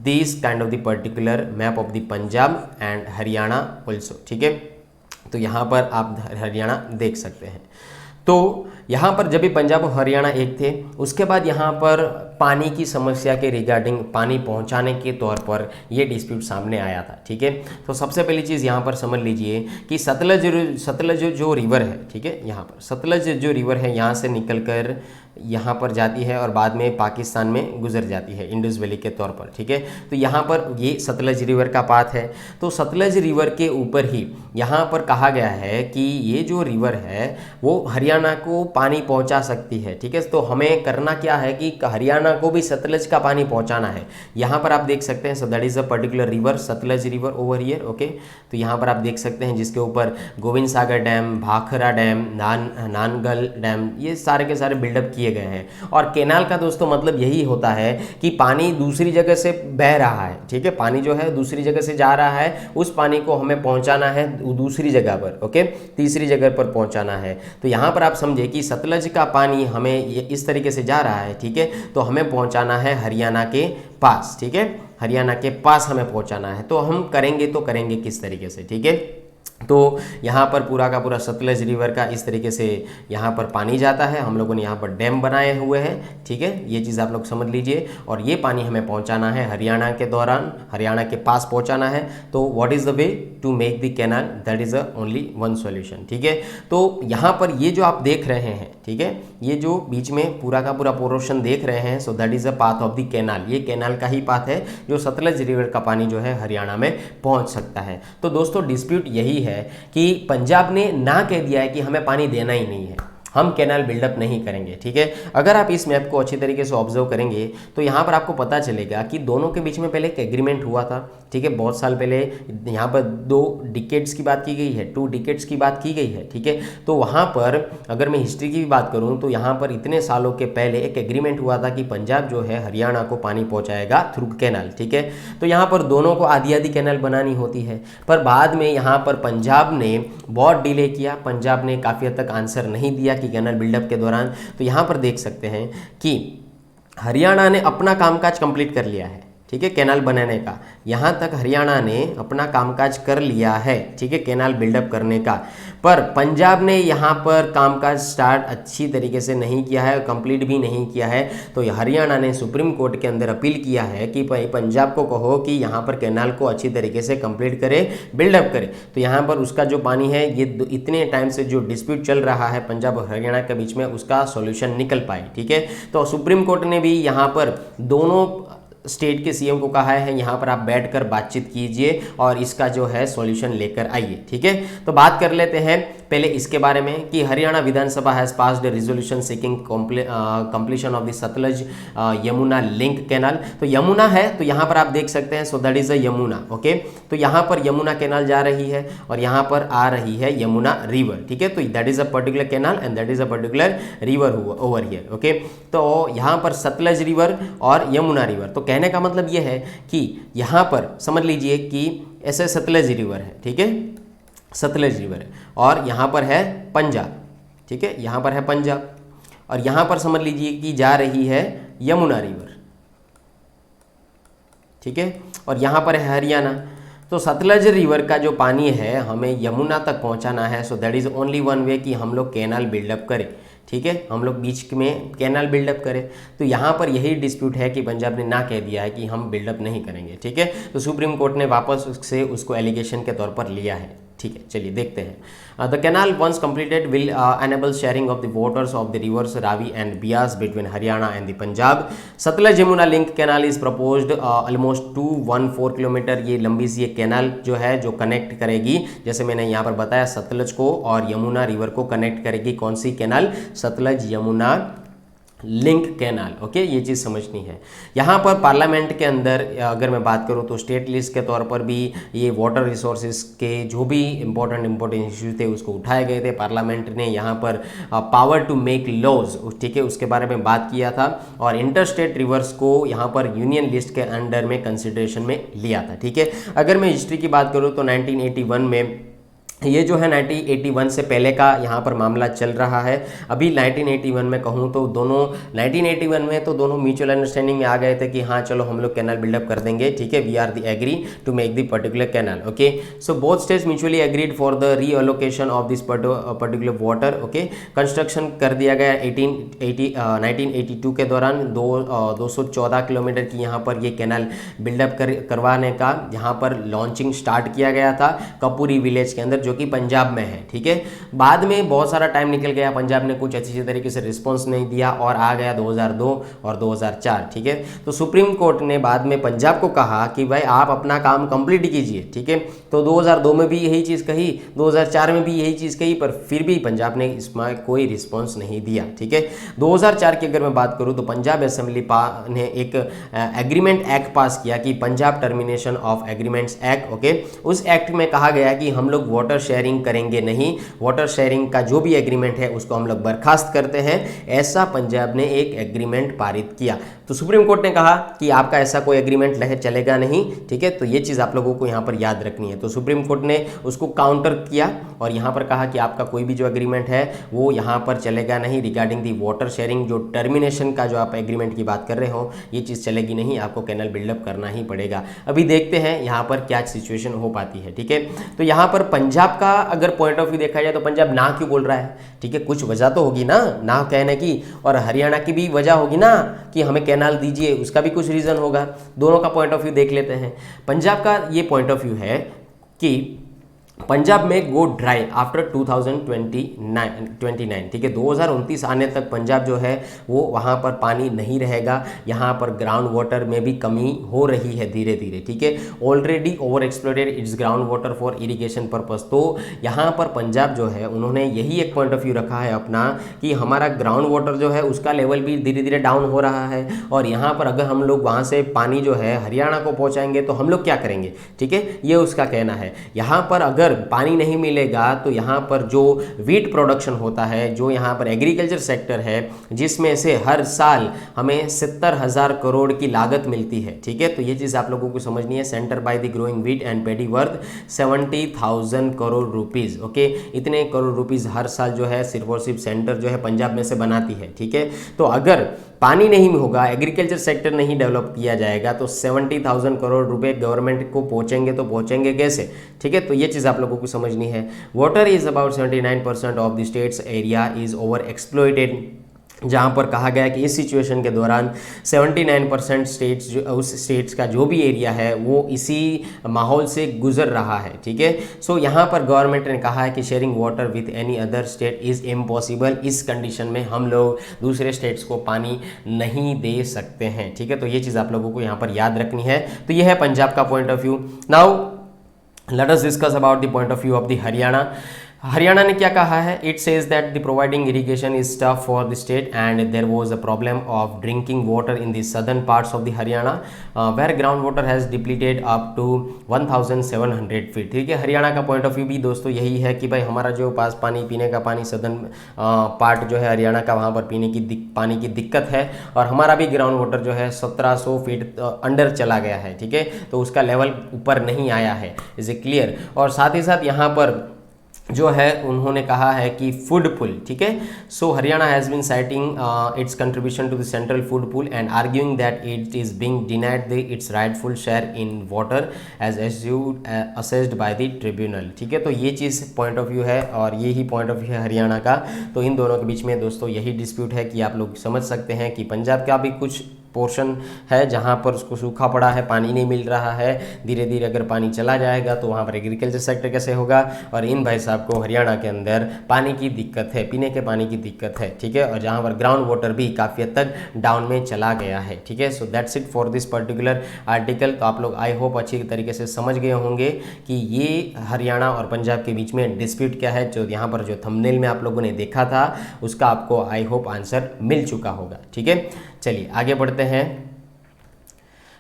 these kind of the particular map of the Punjab and Haryana also। ठीक है, तो यहाँ पर आप हरियाणा देख सकते हैं। तो यहाँ पर जब भी पंजाब और हरियाणा एक थे, उसके बाद यहाँ पर पानी की समस्या के रिगार्डिंग पानी पहुंचाने के तौर पर ये डिस्प्यूट सामने आया था। ठीक है, तो सबसे पहली चीज़ यहाँ पर समझ लीजिए कि सतलज जो रिवर है, ठीक है, यहाँ पर सतलज जो रिवर है यहाँ से निकलकर यहाँ पर जाती है और बाद में पाकिस्तान में गुजर जाती है इंडस वैली के तौर पर। ठीक है, तो यहाँ पर ये सतलज रिवर का पाथ है। तो सतलज रिवर के ऊपर ही यहाँ पर कहा गया है कि ये जो रिवर है वो हरियाणा को पानी पहुँचा सकती है। ठीक है, तो हमें करना क्या है कि हरियाणा को भी सतलज का पानी पहुँचाना है। यहाँ पर आप देख सकते हैं, so that is a particular river, Sutlej river over here. Okay, तो यहाँ पर आप देख सकते हैं जिसके ऊपर गोविंद सागर डैम, भाखरा डैम, नानगल डैम, ये सारे के सारे बिल्डअप किए गए हैं। और कैनाल का दोस्तों मतलब यही होता है कि पानी दूसरी जगह से बह रहा है। ठीक है, पानी जो है दूसरी जगह से जा रहा है, उस पानी को हमें पहुंचाना है दूसरी जगह पर। ओके, तीसरी जगह पर पहुंचाना है। तो यहाँ पर आप समझे कि सतलज का पानी हमें इस तरीके से जा रहा है। ठीक है, तो हमें पहुंचाना है हरियाणा के पास। ठीक है, हरियाणा के पास हमें पहुंचाना है। तो हम करेंगे किस तरीके से? ठीक है, तो यहाँ पर पूरा का पूरा सतलज रिवर का इस तरीके से यहाँ पर पानी जाता है। हम लोगों ने यहाँ पर डैम बनाए हुए हैं। ठीक है, ये चीज़ आप लोग समझ लीजिए। और ये पानी हमें पहुँचाना है हरियाणा के दौरान, हरियाणा के पास पहुँचाना है। तो what is the way to make the canal? That is a only one solution. ठीक है, तो यहाँ पर ये जो आप देख रहे हैं, ठीक है, ये जो बीच में पूरा का पूरा पोर्शन देख रहे हैं, so that is a path of the canal. ये कैनाल का ही पाथ है जो सतलज रिवर का पानी जो है हरियाणा में पहुँच सकता है। तो दोस्तों डिस्प्यूट यही है कि पंजाब ने ना कह दिया है कि हमें पानी देना ही नहीं है, हम कैनाल बिल्डअप नहीं करेंगे। ठीक है, अगर आप इस मैप को अच्छी तरीके से ऑब्जर्व करेंगे तो यहाँ पर आपको पता चलेगा कि दोनों के बीच में पहले एक एग्रीमेंट हुआ था। ठीक है, बहुत साल पहले यहाँ पर 2 डिकेड्स की बात की गई है, 2 डिकेड्स की बात की गई है। ठीक है, तो वहाँ पर अगर मैं हिस्ट्री की भी बात करूँ तो यहाँ पर इतने सालों के पहले एक एग्रीमेंट हुआ था कि पंजाब जो है हरियाणा को पानी पहुँचाएगा थ्रू कैनाल। ठीक है, तो यहाँ पर दोनों को आधी आधी कैनाल बनानी होती है, पर बाद में यहाँ पर पंजाब ने बहुत डिले किया। पंजाब ने काफ़ी हद तक आंसर नहीं दिया कि कैनाल बिल्डअप के दौरान। तो यहाँ पर देख सकते हैं कि हरियाणा ने अपना कामकाज कंप्लीट कर लिया है। ठीक है, कैनाल बनाने का यहाँ तक हरियाणा ने अपना कामकाज कर लिया है। ठीक है, कैनाल बिल्डअप करने का, पर पंजाब ने यहाँ पर कामकाज स्टार्ट अच्छी तरीके से नहीं किया है, कंप्लीट भी नहीं किया है। तो हरियाणा ने सुप्रीम कोर्ट के अंदर अपील किया है कि भाई पंजाब को कहो कि यहाँ पर कैनाल को अच्छी तरीके से कंप्लीट करे, बिल्डअप करे। तो यहाँ पर उसका जो पानी है, ये इतने टाइम से जो डिस्प्यूट चल रहा है पंजाब और हरियाणा के बीच में, उसका सॉल्यूशन निकल पाए। ठीक है, तो सुप्रीम कोर्ट ने भी यहाँ पर दोनों स्टेट के सीएम को कहा है यहाँ पर आप बैठकर बातचीत कीजिए और इसका जो है सॉल्यूशन लेकर आइए। ठीक है, तो बात कर लेते हैं पहले इसके बारे में कि Haryana Vidhansabha has passed resolution seeking completion of the Sutlej Yamuna link canal. तो यमुना है, तो यहाँ पर आप देख सकते हैं, so that is a Yamuna. Okay, तो यहाँ पर यमुना कैनाल जा रही है और यहाँ पर आ रही है यमुना रिवर। ठीक है, तो that is a particular canal and that is a particular river over here. Okay, तो यहाँ पर सतलज रिवर और यमुना रिवर, तो कहने का मतलब ये है कि यहाँ पर समझ लीजिए कि ऐसे सतलज रिवर है। ठीक है, सतलज रिवर है और यहाँ पर है पंजाब। ठीक है, यहाँ पर है पंजाब और यहाँ पर समझ लीजिए कि जा रही है यमुना रिवर। ठीक है, और यहाँ पर है हरियाणा। तो सतलज रिवर का जो पानी है हमें यमुना तक पहुँचाना है। सो that is only one way कि हम लोग कैनाल बिल्डअप करें। ठीक है, हम लोग बीच में कैनाल बिल्डअप करें। तो यहाँ पर यही डिस्प्यूट है कि पंजाब ने ना कह दिया है कि हम बिल्डअप नहीं करेंगे। ठीक है, तो सुप्रीम कोर्ट ने वापस से उसको एलिगेशन के तौर पर लिया है। ठीक है, चलिए देखते हैं। The canal once completed will enable sharing of the waters of the rivers Ravi and Beas between Haryana and the Punjab. Sutlej Yamuna link canal is proposed almost 214 kilometre. ये लंबी सी एक कैनाल जो है जो कनेक्ट करेगी, जैसे मैंने यहाँ पर बताया, सतलज को और यमुना रिवर को कनेक्ट करेगी। कौन सी canal? Sutlej Yamuna link canal. Okay, ये चीज़ समझनी है। यहाँ पर पार्लियामेंट के अंदर अगर मैं बात करूँ तो स्टेट लिस्ट के तौर पर भी ये वाटर रिसोर्सेज के जो भी इंपॉर्टेंट इश्यू थे उसको उठाए गए थे। पार्लियामेंट ने यहाँ पर पावर टू मेक लॉज, ठीक है, उसके बारे में बात किया था और इंटर स्टेट रिवर्स को यहाँ पर यूनियन लिस्ट के अंडर में कंसिडरेशन में लिया था। ठीक है, अगर मैं हिस्ट्री की बात करूँ तो 1981 में ये जो है 1981 से पहले का यहाँ पर मामला चल रहा है। अभी 1981 में कहूँ तो दोनों 1981 में तो दोनों म्यूचुअल अंडरस्टैंडिंग में आ गए थे कि हाँ चलो हम लोग कैनाल बिल्डअप कर देंगे, ठीक है, we are the agree to make the particular canal. Okay, so both states mutually agreed for the reallocation of this particular water. Okay, construction कर दिया गया 1982 के दौरान 214 किलोमीटर की यहाँ पर ये कैनाल बिल्डअप करवाने का यहाँ पर लॉन्चिंग स्टार्ट किया गया था कपूरी विलेज के अंदर, जो कि पंजाब में है। ठीक है, बाद में बहुत सारा टाइम निकल गया, पंजाब ने कुछ अच्छी तरीके से रिस्पॉन्स नहीं दिया और आ गया 2002 और 2004। ठीक है, तो सुप्रीम कोर्ट ने बाद में पंजाब को कहा कि भाई आप अपना काम कंप्लीट कीजिए। ठीक है, तो 2002 में भी यही चीज़ कही, 2004 में भी यही चीज़ कही, पर फिर भी पंजाब ने इसमें कोई रिस्पॉन्स नहीं दिया। ठीक है, 2004 की अगर मैं बात करूँ तो पंजाब असेंबली ने एक एग्रीमेंट एक्ट पास किया कि Punjab termination of agreements act. Okay, उस एक्ट में कहा गया कि हम लोग वाटर शेयरिंग करेंगे नहीं, वाटर शेयरिंग का जो भी एग्रीमेंट है उसको हम लोग बर्खास्त करते हैं, ऐसा पंजाब ने एक एग्रीमेंट पारित किया। तो सुप्रीम कोर्ट ने कहा कि आपका ऐसा कोई एग्रीमेंट चलेगा नहीं। ठीक है, तो ये चीज़ आप लोगों को यहाँ पर याद रखनी है। तो सुप्रीम कोर्ट ने उसको काउंटर किया और यहाँ पर कहा कि आपका कोई भी जो एग्रीमेंट है वो यहाँ पर चलेगा नहीं रिगार्डिंग दी वाटर शेयरिंग, जो टर्मिनेशन का जो आप एग्रीमेंट की बात कर रहे हो ये चीज़ चलेगी नहीं, आपको कैनल बिल्डअप करना ही पड़ेगा। अभी देखते हैं यहाँ पर क्या सिचुएशन हो पाती है। ठीक है, तो यहाँ पर पंजाब का अगर पॉइंट ऑफ व्यू देखा जाए तो पंजाब ना क्यों बोल रहा है? ठीक है, कुछ वजह तो होगी ना कहने की, और हरियाणा की भी वजह होगी ना कि हमें कैनाल दीजिए, उसका भी कुछ रीज़न होगा। दोनों का पॉइंट ऑफ व्यू देख लेते हैं। पंजाब का ये पॉइंट ऑफ व्यू है कि पंजाब में गो ड्राई आफ्टर 2029। ठीक है, 2029 आने तक पंजाब जो है वो वहाँ पर पानी नहीं रहेगा, यहाँ पर ग्राउंड वाटर में भी कमी हो रही है धीरे धीरे। ठीक है, already over explored it's ground water for irrigation purpose. तो यहाँ पर पंजाब जो है उन्होंने यही एक पॉइंट ऑफ व्यू रखा है अपना कि हमारा ग्राउंड वाटर जो है उसका लेवल भी धीरे धीरे डाउन हो रहा है, और यहाँ पर अगर हम लोग वहाँ से पानी जो है हरियाणा को पहुँचाएंगे तो हम लोग क्या करेंगे? ठीक है, ये उसका कहना है। यहाँ पर अगर पानी नहीं मिलेगा तो यहाँ पर जो वीट प्रोडक्शन होता है, जो यहाँ पर एग्रीकल्चर सेक्टर है, जिसमें से हर साल हमें 70,000 करोड़ की लागत मिलती है। ठीक है, तो ये चीज़ आप लोगों को समझनी है। Centre by the growing wheat and paddy worth 70,000 crore rupees. Okay, इतने करोड़ रुपीज़ हर साल जो है सिर्फ और सिर्फ सेंटर जो है पंजाब में से बनाती है। ठीक है, तो अगर पानी नहीं होगा, एग्रीकल्चर सेक्टर नहीं डेवलप किया जाएगा तो 70,000 करोड़ रुपए गवर्नमेंट को पहुंचेंगे तो पहुंचेंगे कैसे? ठीक है, तो ये चीज़ आप लोगों को समझनी है। Water is about 79% of the states area is over exploited, जहाँ पर कहा गया कि इस सिचुएशन के दौरान 79% स्टेट्स उस स्टेट्स का जो भी एरिया है वो इसी माहौल से गुजर रहा है। ठीक है, सो यहाँ पर गवर्नमेंट ने कहा है कि sharing water with any other state is impossible. इस कंडीशन में हम लोग दूसरे स्टेट्स को पानी नहीं दे सकते हैं। ठीक है, तो ये चीज़ आप लोगों को यहाँ पर याद रखनी है। तो ये है पंजाब का point of view. Now let us discuss about the point of view of the Haryana. Haryana ने क्या कहा है? It says that the providing irrigation is tough for the state and there was a problem of drinking water in the southern parts of the Haryana where ground water has depleted up to 1700 feet. ठीक है, हरियाणा का point of view भी दोस्तों यही है कि भाई हमारा जो पास पानी पीने का पानी सदर्न पार्ट जो है हरियाणा का, वहाँ पर पीने की पानी की दिक्कत है, और हमारा भी ग्राउंड वाटर जो है 1700 फीट अंडर चला गया है। ठीक है, तो उसका लेवल ऊपर नहीं आया है। Is a clear? और साथ ही साथ यहाँ पर जो है उन्होंने कहा है कि फूड पुल। ठीक है, so Haryana has been citing its contribution to the central food pool and arguing that it is being denied the its rightful share in water as assessed by the tribunal. ठीक है, तो ये चीज़ point of view है और ये ही point of view है हरियाणा का। तो इन दोनों के बीच में दोस्तों यही डिस्प्यूट है कि आप लोग समझ सकते हैं कि पंजाब का भी कुछ पोर्शन है जहाँ पर उसको सूखा पड़ा है, पानी नहीं मिल रहा है। धीरे धीरे अगर पानी चला जाएगा तो वहाँ पर एग्रीकल्चर सेक्टर कैसे होगा, और इन भाई साहब को हरियाणा के अंदर पानी की दिक्कत है, पीने के पानी की दिक्कत है। ठीक है, और जहाँ पर ग्राउंड वाटर भी काफ़ी हद तक डाउन में चला गया है। ठीक है, so that's it for this particular article. तो आप लोग आई होप अच्छी तरीके से समझ गए होंगे कि ये हरियाणा और पंजाब के बीच में डिस्प्यूट क्या है। जो यहाँ पर जो थंबनेल में आप लोगों ने देखा था उसका आपको आई होप आंसर मिल चुका होगा। ठीक है, चलिए आगे बढ़ते हैं।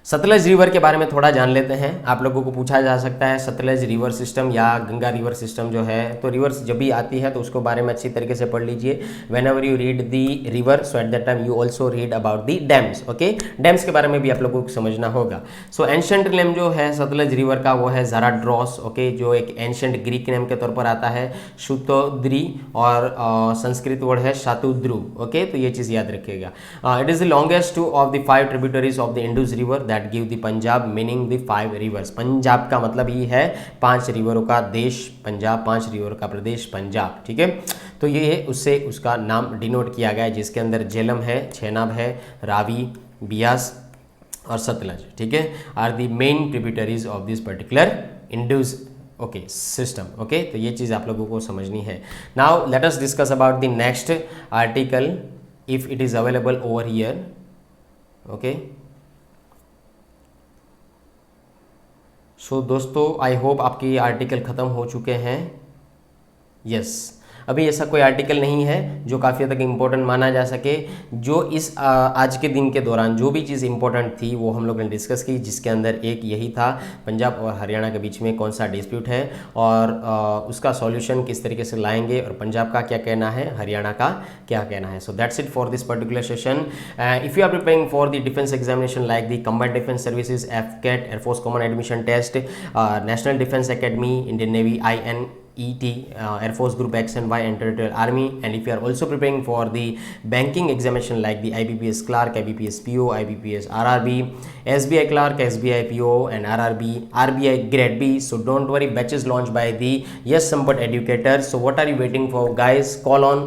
सतलज रिवर के बारे में थोड़ा जान लेते हैं। आप लोगों को पूछा जा सकता है सतलज रिवर सिस्टम या गंगा रिवर सिस्टम जो है, तो रिवर्स जब भी आती है तो उसको बारे में अच्छी तरीके से पढ़ लीजिए। When ever you read the river, so at that time you also read about the dams. Okay, dams के बारे में भी आप लोगों को समझना होगा। सो एंशंट नेम जो है सतलज रिवर का वो है ज़ाराड्रोस। ओके, जो एक एंशंट ग्रीक नेम के तौर पर आता है शुतोद्री, और संस्कृत वर्ड है शातुद्रु। ओके, तो ये चीज़ याद रखिएगा। It is the longest of the 5 tributaries of the Indus river that give the Punjab meaning the 5 reverse. Punjab का मतलब ही है 5 रिवरों का देश पंजाब, 5 रिवरों का प्रदेश पंजाब। ठीक है, तो ये उससे उसका नाम डिनोट किया गया है, जिसके अंदर झेलम है, चेनाब है, रावी, बियास और सतलज, ठीक है, are the main tributaries of this particular Indus okay system. Okay, तो ये चीज़ आप लोगों को समझनी है। Now let us discuss about the next article if it is available over here. Okay, so दोस्तों आई होप आपके ये आर्टिकल ख़त्म हो चुके हैं। यस, अभी ऐसा कोई आर्टिकल नहीं है जो काफ़ी हद तक इम्पोर्टेंट माना जा सके। जो इस आज के दिन के दौरान जो भी चीज़ इम्पोर्टेंट थी वो हम लोग ने डिस्कस की, जिसके अंदर एक यही था पंजाब और हरियाणा के बीच में कौन सा डिस्प्यूट है और उसका सॉल्यूशन किस तरीके से लाएंगे, और पंजाब का क्या कहना है, हरियाणा का क्या कहना है। So that's it for this particular session. If you are preparing for the defence examination like the combined defence services, AFCAT, air force common admission test, national defence academy, Indian navy, INET, Air Force Group X and Y and Territorial Army, and if you are also preparing for the banking examination like the IBPS Clerk, IBPS PO, IBPS RRB, SBI Clerk, SBI PO and RBI Grade B, so don't worry, batches launched by the Yes Sampat Educator. So what are you waiting for guys? Call on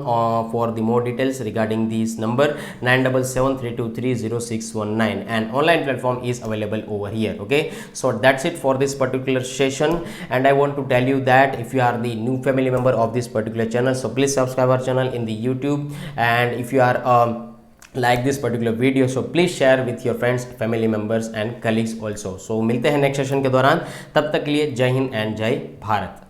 for the more details regarding this number 9773230619, and online platform is available over here. Okay, so that's it for this particular session, and I want to tell you that if you are the new family member of this particular channel, so please subscribe our channel in the YouTube, and if you are like this particular video, so please share with your friends, family members and colleagues also. So मिलते हैं next session के दौरान, तब तक के लिए जय Hind and जय भारत।